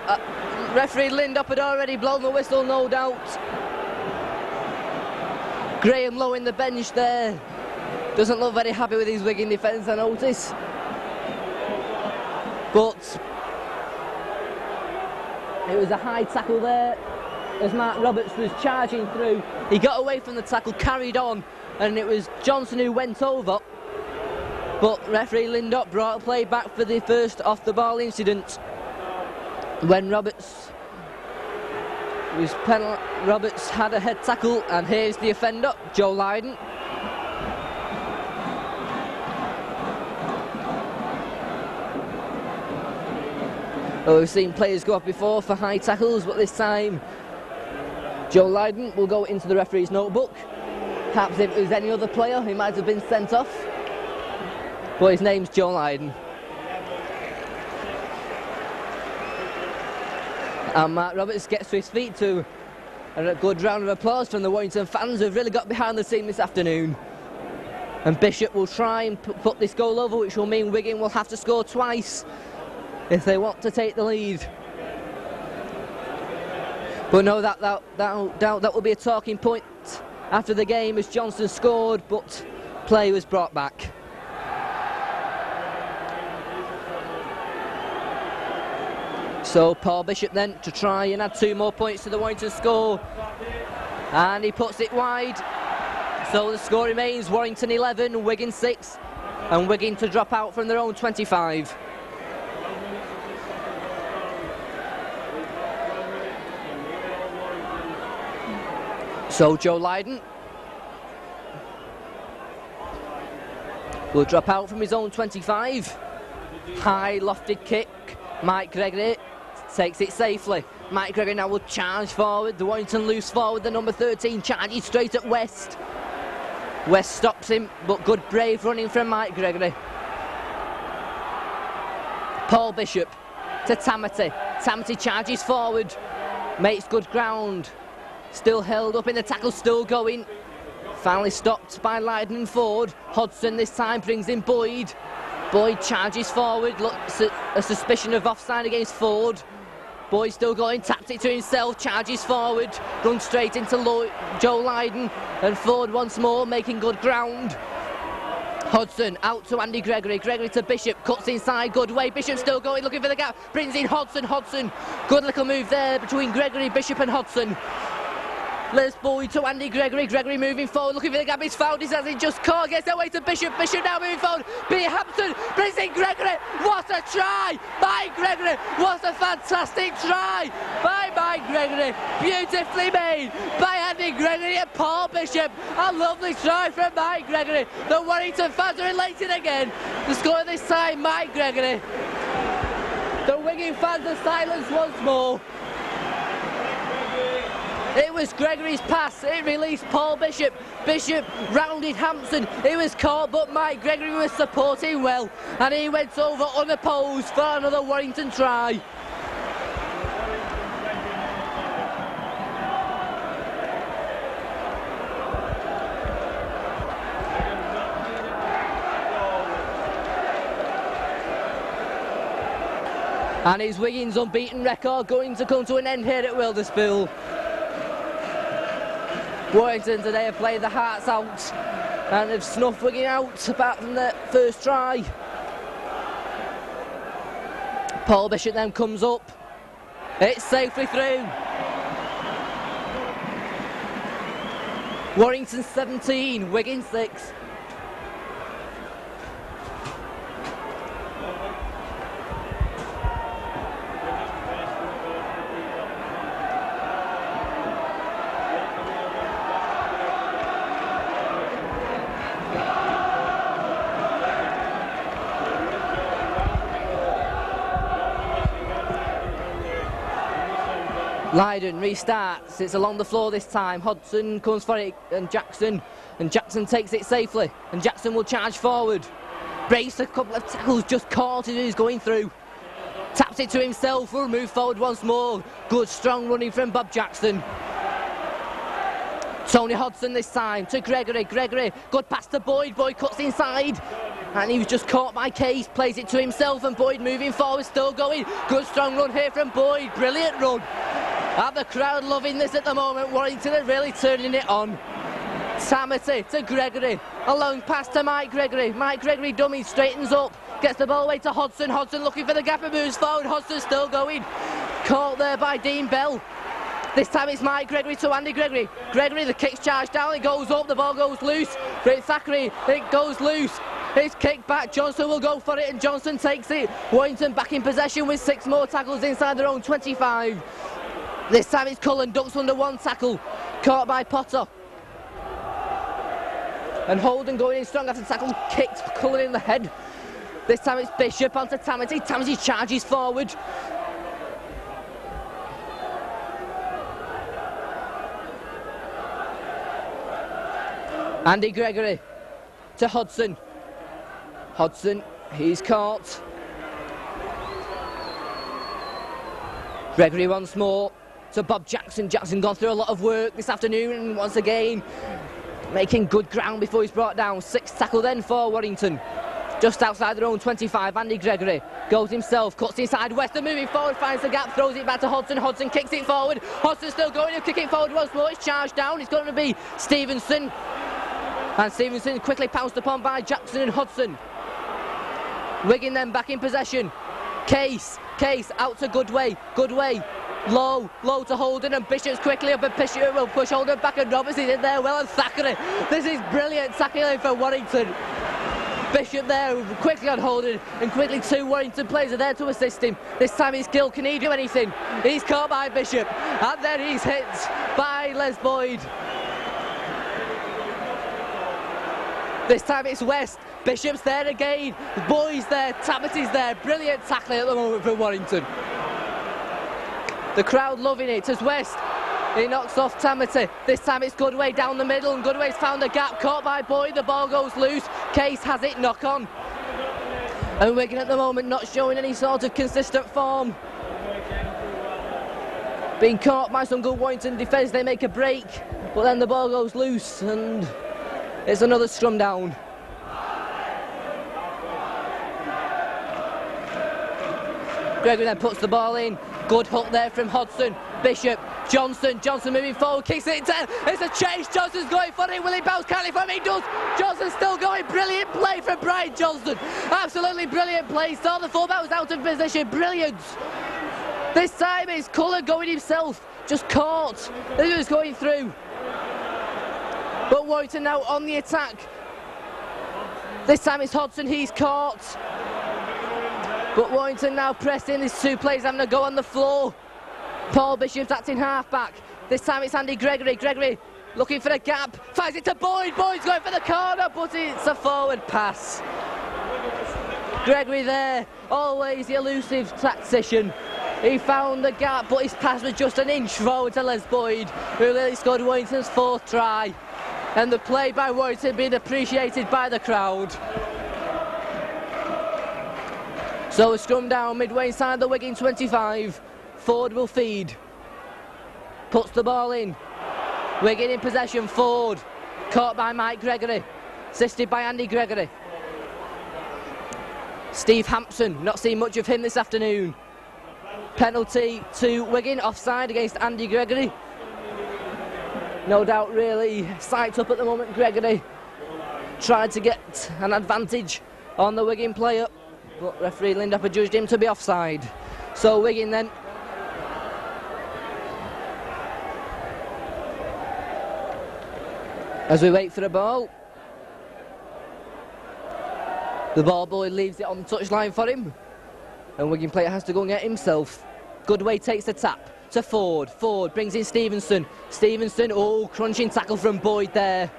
Referee Lindop had already blown the whistle, no doubt. Graham Lowe in the bench there. Doesn't look very happy with his Wigan defence, I notice. But it was a high tackle there as Mark Roberts was charging through. He got away from the tackle, carried on, and it was Johnson who went over. But referee Lindop brought play back for the first off-the-ball incident when Roberts had a head tackle, and here's the offender, Joe Lydon. Well, we've seen players go off before for high tackles, but this time Joe Lydon will go into the referee's notebook. Perhaps if it was any other player, he might have been sent off. But his name's Joe Lydon. And Mark Roberts gets to his feet too. And a good round of applause from the Warrington fans who've really got behind the team this afternoon. And Bishop will try and put this goal over, which will mean Wigan will have to score twice if they want to take the lead. But no, that will be a talking point after the game as Johnson scored, but play was brought back. So Paul Bishop then to try and add 2 more points to the Warrington score, and he puts it wide. So the score remains Warrington 11, Wigan 6, and Wigan to drop out from their own 25. So Joe Lydon will drop out from his own 25. High lofted kick. Mike Gregory takes it safely. Mike Gregory now will charge forward. The Warrington loose forward. The number 13 charges straight at West. West stops him, but good brave running from Mike Gregory. Paul Bishop to Tamati. Tamati charges forward. Makes good ground. Still held up in the tackle, still going. Finally stopped by Lydon and Ford. Hodgson this time brings in Boyd. Boyd charges forward, looks at a suspicion of offside against Ford. Boyd still going, taps it to himself, charges forward, runs straight into Joe Lydon, and Ford once more making good ground. Hodgson out to Andy Gregory, Gregory to Bishop, cuts inside, good way, Bishop still going, looking for the gap, brings in Hodgson, good little move there between Gregory, Bishop and Hodgson. Les Boyd to Andy Gregory, Gregory moving forward, looking for the gap, he's found, he has it just caught, gets away to Bishop, Bishop now moving forward, B. Hampton brings in Gregory, what a try by Gregory, what a fantastic try by Mike Gregory, beautifully made by Andy Gregory and Paul Bishop, a lovely try from Mike Gregory. The Warrington fans are elated again, the score this time, Mike Gregory. The Wigan fans are silenced once more. It was Gregory's pass. It released Paul Bishop. Bishop rounded Hampson. He was caught, but Mike Gregory was supporting well, and he went over unopposed for another Warrington try. And his Wigan's unbeaten record going to come to an end here at Wilderspool. Warrington today have played the hearts out and they've snuffed Wigan out apart from the first try. Paul Bishop then comes up. It's safely through. Warrington 17, Wigan 6. Lydon restarts, it's along the floor this time. Hodgson comes for it and Jackson takes it safely and Jackson will charge forward. Breaks a couple of tackles, just caught as he's going through. Taps it to himself, will move forward once more. Good strong running from Bob Jackson. Tony Hodgson this time to Gregory. Gregory, good pass to Boyd. Boyd cuts inside. And he was just caught by Case, plays it to himself and Boyd moving forward, still going. Good strong run here from Boyd, brilliant run. And the crowd loving this at the moment. Warrington are really turning it on. Tamati to Gregory, a long pass to Mike Gregory. Mike Gregory dummy, straightens up, gets the ball away to Hodgson. Hodgson looking for the gap and moves forward. Hodgson still going. Caught there by Dean Bell. This time it's Mike Gregory to Andy Gregory. Gregory, the kick's charged down, it goes up, the ball goes loose. Great Thackeray, it goes loose. It's kicked back, Johnson will go for it and Johnson takes it. Warrington back in possession with 6 more tackles inside their own 25. This time it's Cullen, ducks under one tackle, caught by Potter. And Holden going in strong after the tackle, kicked Cullen in the head. This time it's Bishop onto Tamati. Tamati charges forward. Andy Gregory to Hodgson. Hodgson, he's caught. Gregory once more to Bob Jackson. Jackson gone through a lot of work this afternoon and once again making good ground before he's brought down. 6th tackle then for Warrington. Just outside their own 25, Andy Gregory goes himself, cuts inside Weston, moving forward, finds the gap, throws it back to Hodgson. Hodgson kicks it forward. Hodgson still going, he'll kick it forward once more. It's charged down, it's going to be Stevenson. And Stevenson quickly pounced upon by Jackson and Hodgson. Wigan then back in possession. Case out to Goodway. Low to Holden and Bishop's quickly up and Bishop will push Holden back and Robertson in there well and Thackeray. This is brilliant tackling for Warrington. Bishop there quickly on Holden and quickly 2 Warrington players are there to assist him. This time it's Gill, can he do anything? He's caught by Bishop and then he's hit by Les Boyd. This time it's West. Bishop's there again. Boyd's there. Tamati's there. Brilliant tackling at the moment from Warrington. The crowd loving it as West. He knocks off Tamati. This time it's Goodway down the middle and Goodway's found a gap. Caught by Boyd. The ball goes loose. Case has it. Knock on. And Wigan at the moment not showing any sort of consistent form. Being caught by some good Warrington defence. They make a break. But then the ball goes loose and it's another scrum down. Gregory then puts the ball in. Good hook there from Hodgson. Bishop, Johnson moving forward, kicks it into. It's a chase. Johnson's going for it. Will he bounce? Can he from it? He does. Johnson's still going. Brilliant play from Brian Johnson. Absolutely brilliant play. Saw the fullback was out of position. Brilliant. This time it's Cullen going himself. Just caught. He was going through. But Warrington now on the attack. This time it's Hodgson, he's caught. But Warrington now pressing, these 2 players having a go on the floor. Paul Bishop's acting half-back. This time it's Andy Gregory. Gregory looking for the gap, finds it to Boyd. Boyd's going for the corner, but it's a forward pass. Gregory there, always the elusive tactician. He found the gap, but his pass was just an inch forward to Les Boyd, who really scored Warrington's 4th try. And the play by Warrington being appreciated by the crowd. So a scrum down midway inside the Wigan 25. Ford will feed. Puts the ball in. Wigan in possession. Ford. Caught by Mike Gregory. Assisted by Andy Gregory. Steve Hampson. Not seen much of him this afternoon. Penalty to Wigan. Offside against Andy Gregory. No doubt really psyched up at the moment. Gregory tried to get an advantage on the Wigan player, but referee Lindopper judged him to be offside. So Wigan then as we wait for the ball. The ball boy leaves it on the touchline for him, and Wigan player has to go and get himself. Goodway takes the tap to Ford. Ford brings in Stevenson. Stevenson, oh, crunching tackle from Boyd there.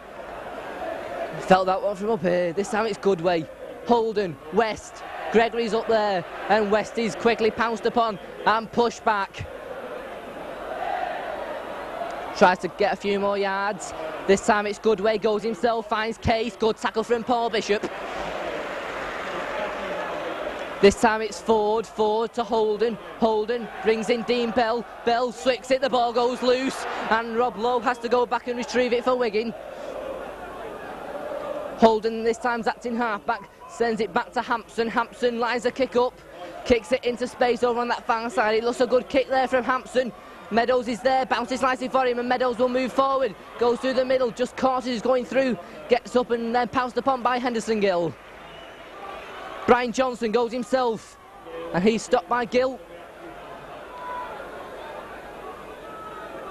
Felt that one from up here. This time it's Goodway. Holden, West. Gregory's up there, and West is quickly pounced upon and pushed back. Tries to get a few more yards. This time it's Goodway, goes himself, finds Case. Good tackle from Paul Bishop. This time it's Ford. Ford to Holden. Holden brings in Dean Bell. Bell swicks it, the ball goes loose, and Rob Lowe has to go back and retrieve it for Wigan. Holden this time's acting halfback, sends it back to Hampson. Hampson lines a kick up, kicks it into space over on that far side. It looks a good kick there from Hampson. Meadows is there, bounces nicely for him, and Meadows will move forward. Goes through the middle, just caught as going through, gets up and then pounced upon by Henderson Gill. Brian Johnson goes himself, and he's stopped by Gill.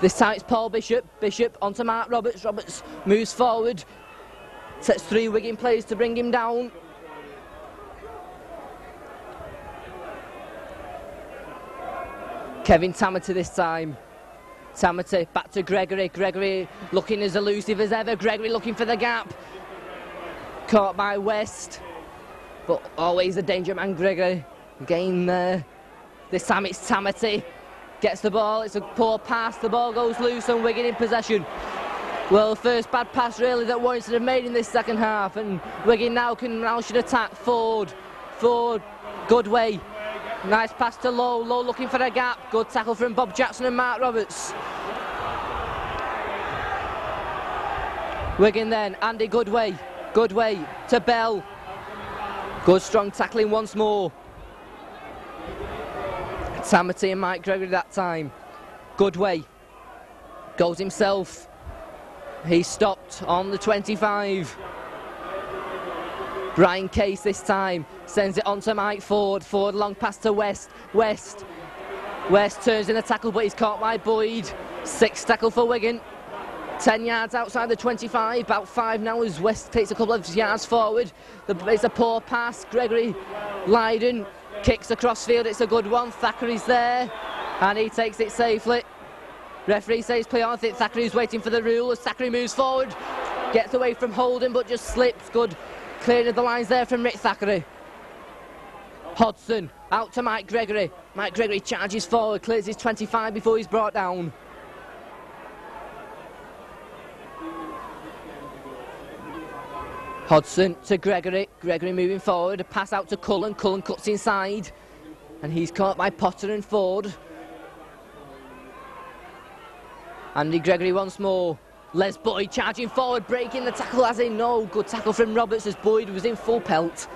This time it's Paul Bishop. Bishop onto Mark Roberts. Roberts moves forward, sets 3 Wigan players to bring him down. Kevin Tamati this time. Tamati back to Gregory. Gregory looking as elusive as ever. Gregory looking for the gap. Caught by West. But always a danger man, Gregory. Game there. This time it's Tamati. Gets the ball. It's a poor pass. The ball goes loose and Wigan in possession. Well, first bad pass really that Warrington have made in this second half, and Wigan now should attack. Ford. Goodway. Nice pass to Lowe. Lowe looking for a gap. Good tackle from Bob Jackson and Mark Roberts. Wigan then. Andy Goodway. Goodway to Bell. Good strong tackling once more. Tamati and Mike Gregory that time. Goodway goes himself. He's stopped on the 25. Brian Case this time sends it on to Mike Ford. Ford long pass to West. West turns in a tackle, but he's caught by Boyd. 6th tackle for Wigan. 10 yards outside the 25, about 5 now as West takes a couple of yards forward. It's a poor pass. Gregory Lydon kicks across field. It's a good one. Thackeray's there, and he takes it safely. Referee says play on. I think Thackeray's waiting for the rule as Thackeray moves forward. Gets away from Holden, but just slips. Good clearing of the lines there from Rick Thackeray. Hodson out to Mike Gregory. Mike Gregory charges forward, clears his 25 before he's brought down. Hodson to Gregory. Gregory moving forward. A pass out to Cullen. Cullen cuts inside, and he's caught by Potter and Ford. Andy Gregory once more. Les Boyd charging forward, breaking the tackle as in no. Good tackle from Roberts as Boyd was in full pelt.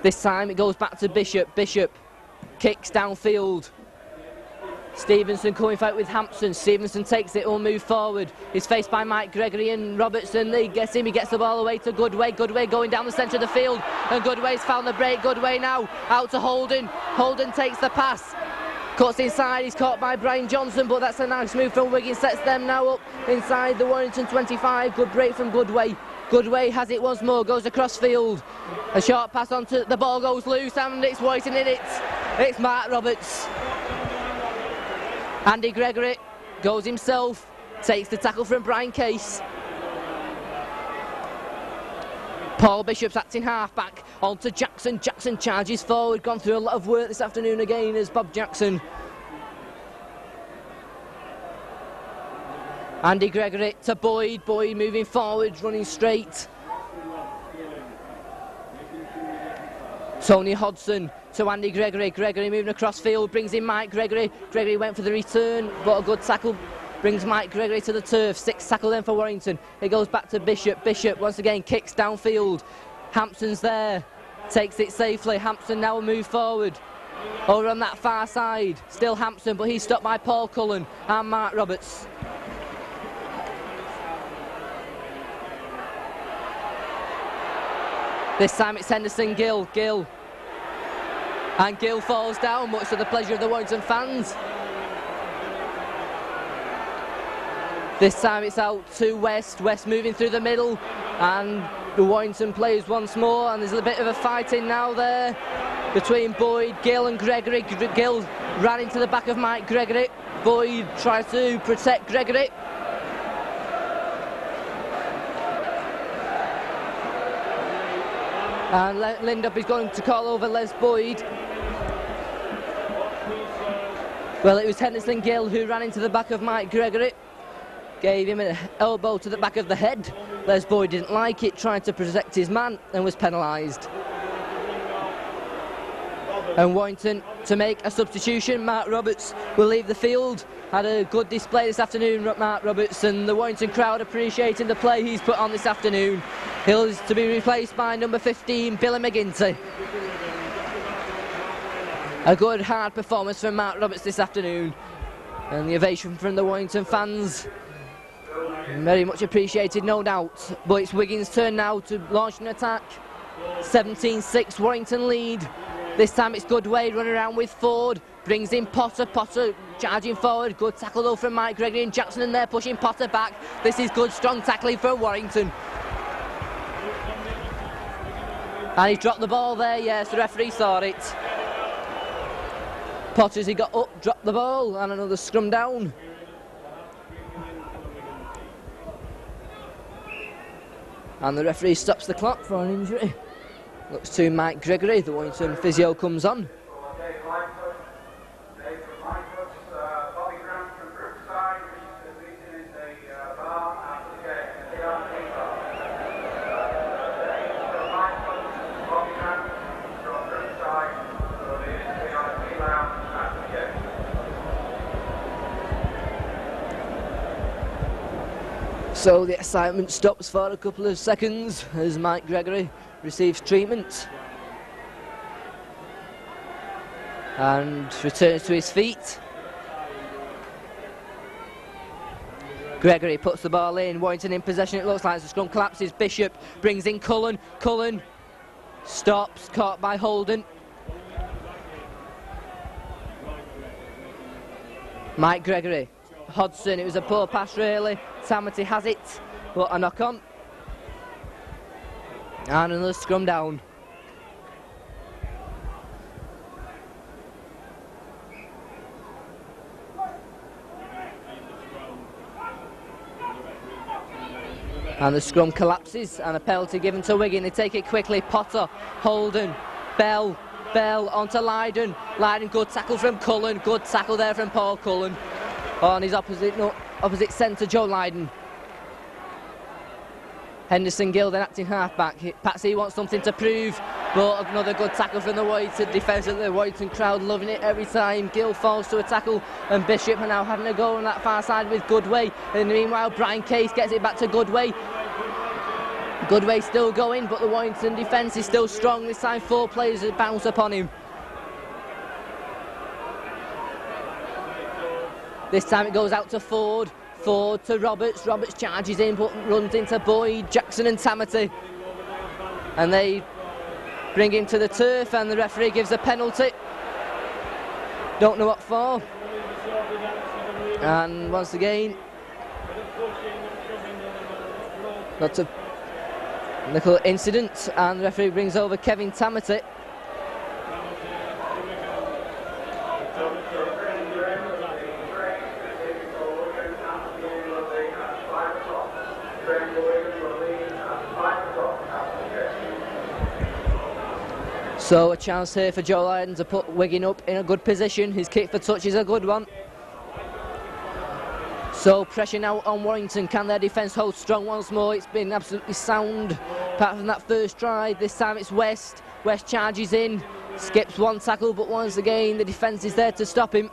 This time it goes back to Bishop. Bishop kicks downfield. Stevenson coming fight with Hampson. Stevenson takes it, will move forward. He's faced by Mike Gregory and Robertson. They gets him, he gets the ball away to Goodway. Goodway going down the centre of the field, and Goodway's found the break. Goodway now out to Holden. Holden takes the pass. Cuts inside, he's caught by Brian Johnson, but that's a nice move from Wigan. Sets them now up inside the Warrington 25. Good break from Goodway. Goodway has it once more, goes across field. A short pass onto the ball goes loose, and it's waiting in it. It's Mark Roberts. Andy Gregory goes himself, takes the tackle from Brian Case. Paul Bishop's acting half-back, on to Jackson. Jackson charges forward, gone through a lot of work this afternoon again as Bob Jackson Andy Gregory to Boyd. Boyd moving forward, running straight. Tony Hodson to Andy Gregory. Gregory moving across field, brings in Mike Gregory. Gregory went for the return, but a good tackle brings Mike Gregory to the turf. 6th tackle then for Warrington. It goes back to Bishop. Bishop once again kicks downfield. Hampson's there, takes it safely. Hampson now will move forward. Over on that far side, still Hampson, but he's stopped by Paul Cullen and Mark Roberts. This time it's Henderson Gill. And Gill falls down, much to the pleasure of the Warrington fans. This time it's out to West. West moving through the middle, and the Warrington players once more, and there's a bit of a fighting now there between Boyd, Gill and Gregory. Gill ran into the back of Mike Gregory. Boyd tries to protect Gregory. And Lindup is going to call over Les Boyd. Well, it was Henderson Gill who ran into the back of Mike Gregory. Gave him an elbow to the back of the head. Les Boyd didn't like it, tried to protect his man and was penalised. And Warrington to make a substitution. Mark Roberts will leave the field. Had a good display this afternoon, Mark Roberts, and the Warrington crowd appreciating the play he's put on this afternoon. He's to be replaced by number 15, Billy McGinty. A good hard performance from Mark Roberts this afternoon, and the ovation from the Warrington fans very much appreciated, no doubt. But it's Wigan's turn now to launch an attack. 17-6 Warrington lead. This time it's Goodway running around with Ford, brings in Potter. Potter charging forward, good tackle though from Mike Gregory, and Jackson in there pushing Potter back. This is good strong tackling for Warrington. And he dropped the ball there, yes, the referee saw it. Potter, as he got up, dropped the ball, and another scrum down. And the referee stops the clock for an injury. Looks to Mike Gregory, the Warrington physio comes on. So the excitement stops for a couple of seconds as Mike Gregory receives treatment and returns to his feet. Gregory puts the ball in, Warrington in possession, it looks like the scrum collapses. Bishop brings in Cullen. Cullen stops, caught by Holden. Mike Gregory. Hodson, it was a poor pass really. Tamati has it, but a knock on. And another scrum down. And the scrum collapses, and a penalty given to Wigan. They take it quickly. Potter, Holden, Bell onto Lydon. Lydon, good tackle from Cullen. Good tackle there from Paul Cullen. On his opposite centre, Joe Lydon. Henderson Gill, then acting half-back. Patsy wants something to prove, but another good tackle from the Warrington defence, and the Warrington crowd loving it every time. Gill falls to a tackle, and Bishop are now having a go on that far side with Goodway. And meanwhile, Brian Case gets it back to Goodway. Goodway still going, but the Warrington defence is still strong. This time 4 players bounce upon him. This time it goes out to Ford. Ford to Roberts. Roberts charges in, but runs into Boyd, Jackson and Tamati. And they bring him to the turf, and the referee gives a penalty. Don't know what for. And once again, lots of little incident, and the referee brings over Kevin Tamati. So a chance here for Joe Lydon to put Wigan up in a good position. His kick for touch is a good one. So pressure now on Warrington. Can their defence hold strong once more? It's been absolutely sound apart from that first try. This time it's West. West charges in, skips one tackle, but once again the defence is there to stop him.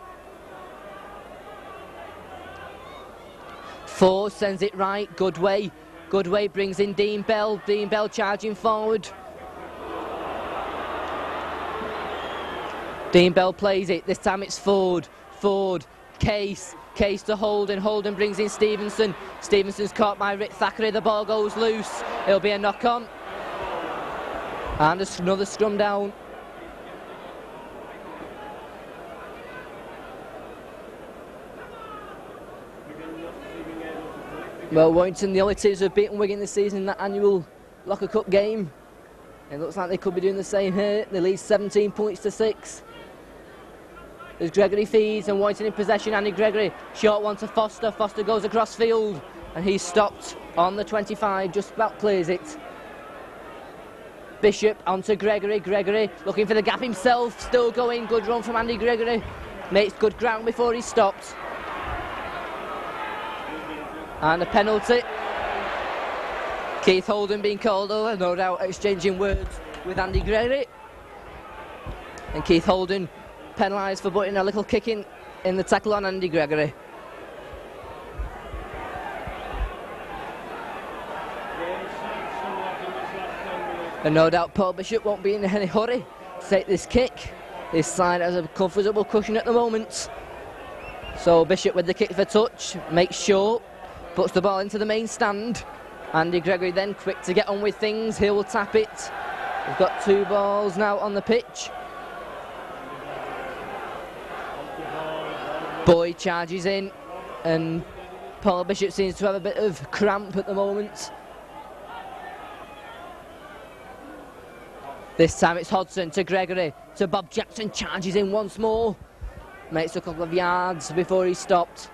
Ford sends it right. Goodway. Goodway brings in Dean Bell. Dean Bell charging forward. Dean Bell plays it. This time it's Ford. Ford. Case. Case to Holden. Holden brings in Stevenson. Stevenson's caught by Rick Thackeray. The ball goes loose. It'll be a knock on. And another scrum down. Well, Warrington, the only teams who have beaten Wigan this season in that annual Locker Cup game. It looks like they could be doing the same here. They lead 17 points to 6. There's Gregory feeds and Warrington in possession. Andy Gregory, short one to Foster. Foster goes across field and he's stopped on the 25, just about clears it. Bishop onto Gregory. Gregory looking for the gap himself, still going. Good run from Andy Gregory. Makes good ground before he stopped. And a penalty. Keith Holden being called over, no doubt exchanging words with Andy Gregory. And Keith Holden penalised for putting a little kick in the tackle on Andy Gregory. And no doubt Paul Bishop won't be in any hurry to take this kick. His side has a comfortable cushion at the moment. So Bishop with the kick for touch, makes sure, puts the ball into the main stand. Andy Gregory then quick to get on with things. He will tap it. We've got 2 balls now on the pitch. Boyd charges in and Paul Bishop seems to have a bit of cramp at the moment. This time it's Hodson to Gregory to Bob Jackson, charges in once more. Makes a couple of yards before he stopped.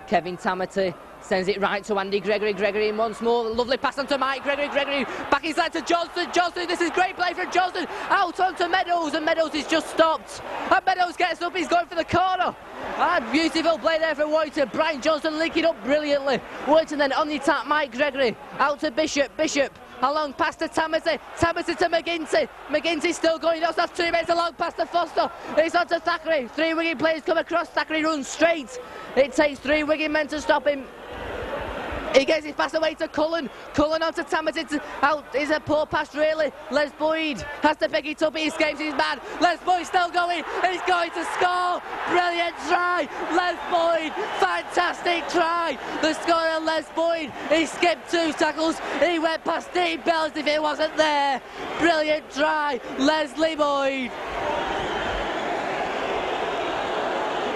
Kevin Tamati sends it right to Andy Gregory. Gregory in once more. Lovely pass on to Mike Gregory. Gregory back inside to Johnston. Johnston, this is great play from Johnston. Out onto Meadows, and Meadows is just stopped. And Meadows gets up, he's going for the corner. And beautiful play there for Warrington. Brian Johnston linking up brilliantly. Warrington then on the attack. Mike Gregory out to Bishop. Bishop along past to Tamati. Tamati to McGinty. McGinty still going. Also 2 minutes along past to Foster. It's on to Thackeray. 3 Wigan players come across. Thackeray runs straight. It takes 3 Wigan men to stop him. He gets his pass away to Cullen. Cullen onto Tamati. Out is a poor pass really. Les Boyd has to pick it up. He escapes his man. Les Boyd still going. He's going to score. Brilliant try. Les Boyd. Fantastic try. The scorer Les Boyd. He skipped 2 tackles. He went past Dean Bell as if it wasn't there. Brilliant try. Leslie Boyd.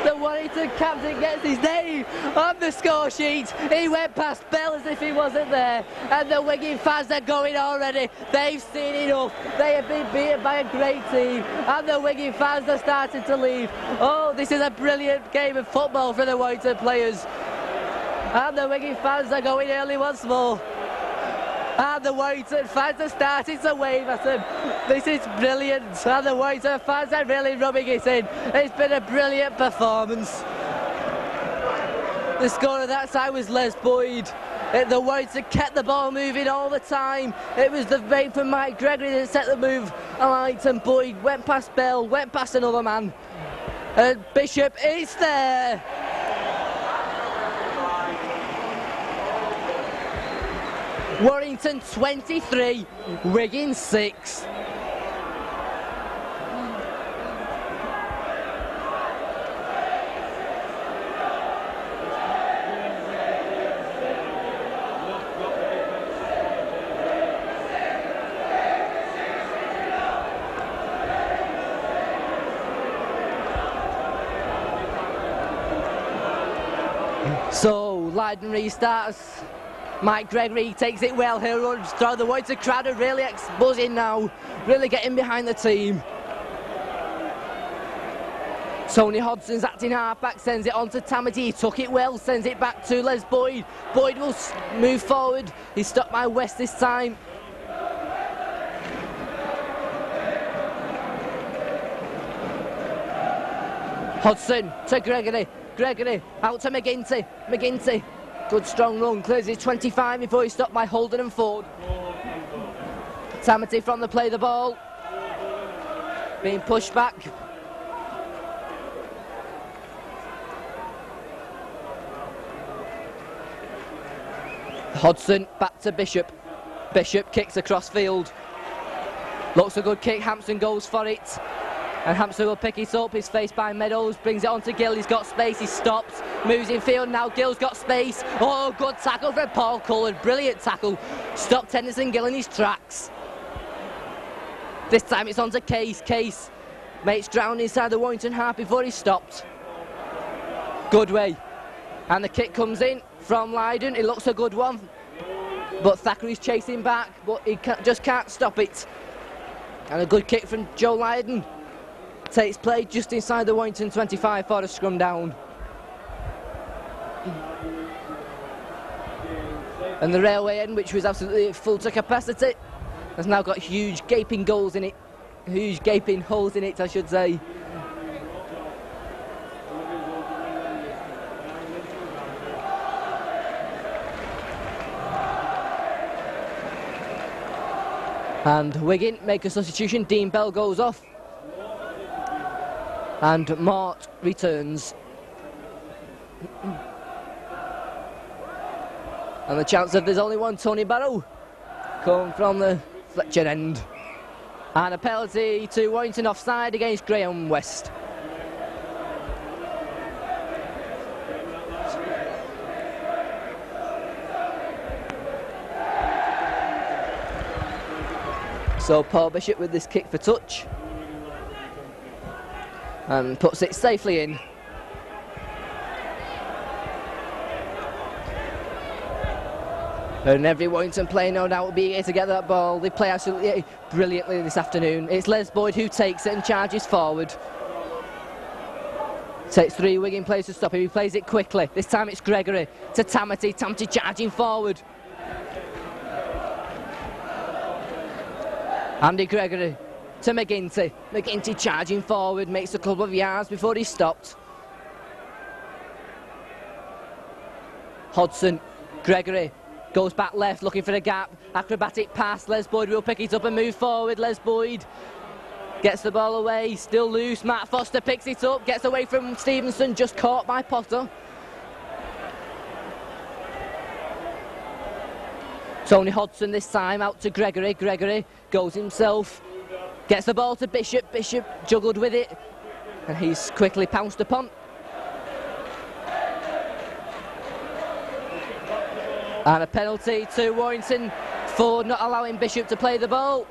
The Warrington captain gets his name on the score sheet. He went past Bell as if he wasn't there. And the Wigan fans are going already. They've seen enough. They have been beaten by a great team. And the Wigan fans are starting to leave. Oh, this is a brilliant game of football for the Warrington players. And the Wigan fans are going early once more. And the Warrington fans are starting to wave at them. This is brilliant. And the Warrington fans are really rubbing it in. It's been a brilliant performance. The scorer that side was Les Boyd. The Warrington kept the ball moving all the time. It was the break from Mike Gregory that set the move. And Boyd went past Bell, went past another man. And Bishop is there. Warrington 23, Wigan 6. So Leiden restarts. Mike Gregory takes it well. He'll run through the Warrington crowd are really buzzing now, really getting behind the team. Tony Hodgson's acting half-back, sends it on to Tamati. He took it well, sends it back to Les Boyd. Boyd will move forward. He's stopped by West this time. Hodgson to Gregory. Gregory, out to McGinty. McGinty, good strong run, clears his 25 before he's stopped by Holden and Ford. Tamati from the play the ball. Being pushed back. Hodgson back to Bishop. Bishop kicks across field. Looks a good kick, Hampson goes for it. And Hampson will pick it up, he's faced by Meadows, brings it on to Gill, he's got space, he stops, moves in field, now Gill's got space. Oh, good tackle from Paul Cullen, brilliant tackle. Stopped Henderson Gill in his tracks. This time it's on to Case. Case makes ground inside the Warrington half before he stopped. Good way. And the kick comes in from Lydon, it looks a good one. But Thackeray's chasing back, but he just can't stop it. And a good kick from Joe Lydon. Takes play just inside the Warrington 25 for a scrum down. And the railway end, which was absolutely full to capacity, has now got huge gaping goals in it. Huge gaping holes in it, I should say. And Wigan make a substitution, Dean Bell goes off. And Mart returns. And the chance that there's only one Tony Barrow come from the Fletcher end. And a penalty to Warrington offside against Graham West. So Paul Bishop with this kick for touch. And puts it safely in. And every Warrington player no doubt will be here to get that ball. They play absolutely brilliantly this afternoon. It's Les Boyd who takes it and charges forward. Takes 3 Wigan players to stop him. He plays it quickly. This time it's Gregory to Tamati. Tamati charging forward. Andy Gregory to McGinty. McGinty charging forward, makes a couple of yards before he's stopped. Hodgson, Gregory goes back left, looking for the gap. Acrobatic pass, Les Boyd will pick it up and move forward. Les Boyd gets the ball away, still loose. Matt Foster picks it up, gets away from Stevenson, just caught by Potter. Tony Hodgson this time out to Gregory. Gregory goes himself, gets the ball to Bishop. Bishop juggled with it, and he's quickly pounced upon. And a penalty to Warrington for not allowing Bishop to play the ball.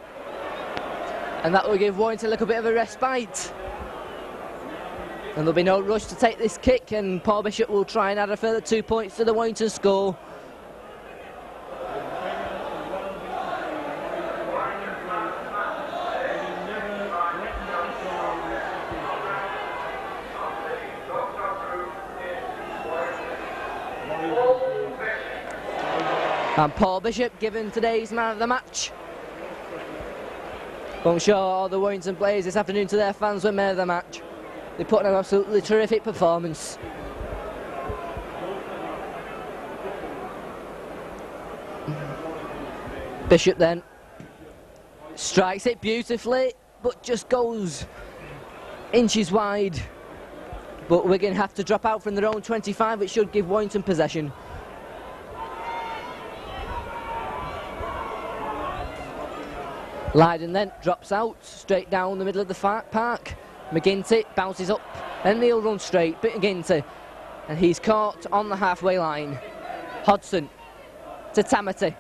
And that will give Warrington a little bit of a respite. And there'll be no rush to take this kick, and Paul Bishop will try and add a further 2 points to the Warrington score. And Paul Bishop given today's man of the match. I'm sure all the Warrington players this afternoon to their fans were man of the match. They put in an absolutely terrific performance. Bishop then strikes it beautifully, but just goes inches wide. But Wigan have to drop out from their own 25, which should give Warrington possession. Lydon then drops out, straight down the middle of the park. McGinty bounces up, and he'll run straight, but McGinty, and he's caught on the halfway line. Hodgson to Tamati.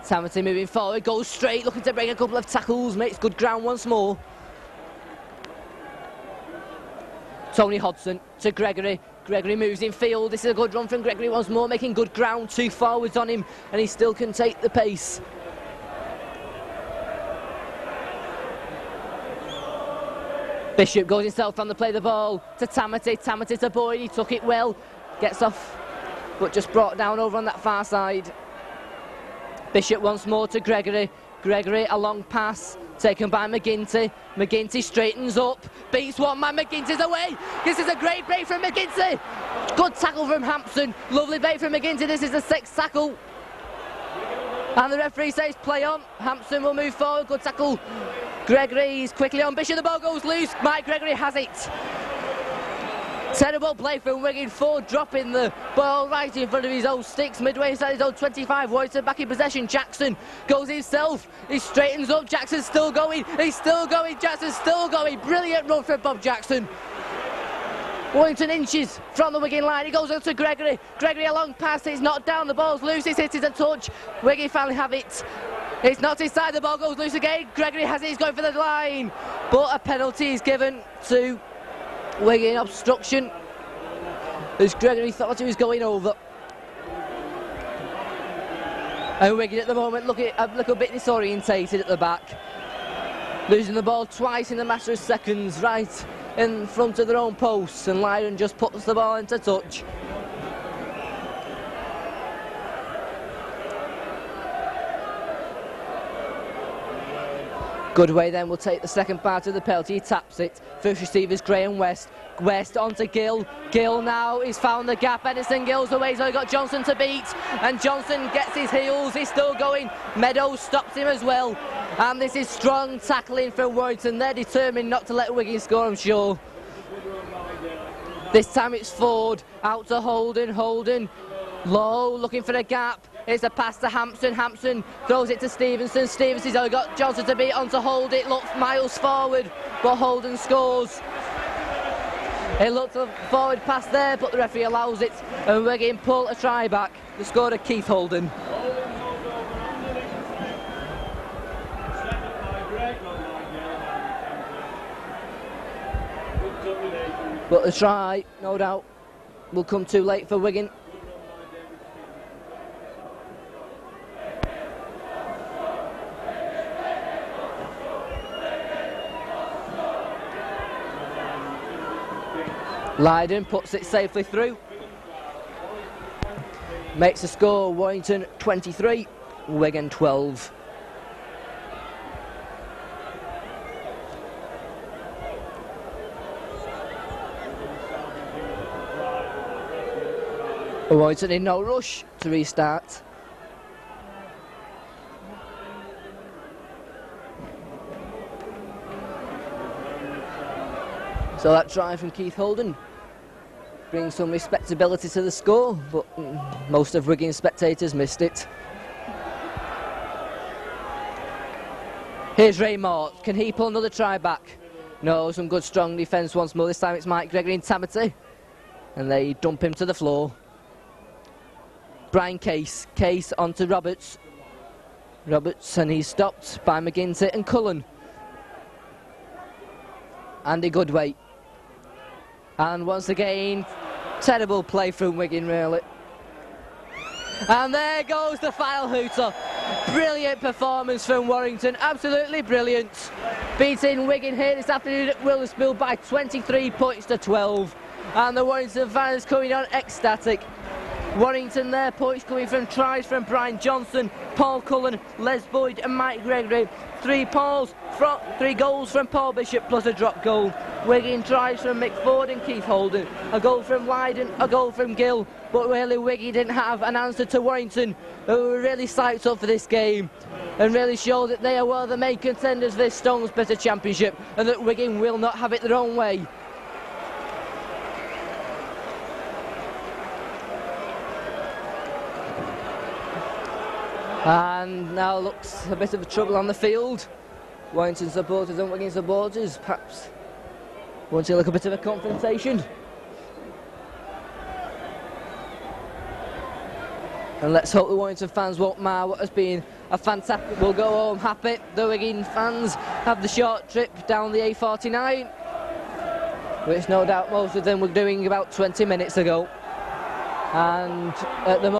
Tamati moving forward, goes straight, looking to break a couple of tackles, makes good ground once more. Tony Hodgson to Gregory. Gregory moves in field, this is a good run from Gregory once more, making good ground, 2 forwards on him, and he still can take the pace. Bishop goes himself on the play the ball to Tamati. Tamati to Boyd, he took it well, gets off, but just brought down over on that far side. Bishop once more to Gregory. Gregory, a long pass taken by McGinty. McGinty straightens up, beats one man, McGinty's away. This is a great break from McGinty. Good tackle from Hampson, lovely break from McGinty. This is the 6th tackle. And the referee says play on. Hampson will move forward, good tackle. Gregory's quickly on Bishop, the ball goes loose. Mike Gregory has it. Terrible play from Wigan, Ford dropping the ball right in front of his own sticks, midway inside his own 25. Warrington back in possession. Jackson goes himself, he straightens up. Jackson's still going, he's still going, Jackson's still going. Brilliant run from Bob Jackson. Warrington inches from the Wigan line, he goes on to Gregory. Gregory a long pass, it's knocked down, the ball's loose, it's hit, it's a touch. Wigan finally have it. It's knocked inside, the ball goes loose again. Gregory has it, he's going for the line. But a penalty is given to Wigan, obstruction, as Gregory thought he was going over. And Wigan at the moment look a little bit disorientated at the back. Losing the ball twice in a matter of seconds, right in front of their own posts, and Lyron just puts the ball into touch. Goodway then will take the second part of the penalty, he taps it. First receivers Graham West. West onto Gill. Gill now, he's found the gap. Edison Gill's away, so he got Johnson to beat. And Johnson gets his heels, he's still going. Meadows stops him as well. And this is strong tackling from Warrington. They're determined not to let Wigan score, I'm sure. This time it's Ford, out to Holden. Holden low, looking for a gap. It's a pass to Hampson. Hampson throws it to Stevenson. Stevenson's only got Johnson to beat on to hold it. Looks miles forward, but Holden scores. It looked a forward pass there, but the referee allows it. And Wigan pull a try back. The score of Keith Holden. But the try, no doubt, will come too late for Wigan. Lydon puts it safely through. Makes the score Warrington 23, Wigan 12. Warrington in no rush to restart. So that try from Keith Holden brings some respectability to the score, but most of Wigan spectators missed it. Here's Ray Mort, can he pull another try back? No, some good strong defence once more. This time it's Mike Gregory and Tamati, and they dump him to the floor. Brian Case onto Roberts, and he's stopped by McGinty and Cullen. Andy Goodway. And once again, terrible play from Wigan, really. And there goes the final hooter. Brilliant performance from Warrington, absolutely brilliant. Beating Wigan here this afternoon at Wilderspool by 23 points to 12. And the Warrington fans coming on ecstatic. Warrington there, points coming from tries from Brian Johnson, Paul Cullen, Les Boyd and Mike Gregory. 3 goals from Paul Bishop plus a drop goal. Wigan tries from Mick Ford and Keith Holden. A goal from Lydon, a goal from Gill. But really Wigan didn't have an answer to Warrington, who were really psyched up for this game and really show that they are one of the main contenders for this Stones Bitter Championship, and that Wigan will not have it their own way. And now looks a bit of trouble on the field. Warrington supporters and Wigan supporters perhaps wanting like a bit of a confrontation. And let's hope the Warrington fans won't mar what has been a fantastic... We'll go home happy. The Wigan fans have the short trip down the A49, which no doubt most of them were doing about 20 minutes ago. And at the moment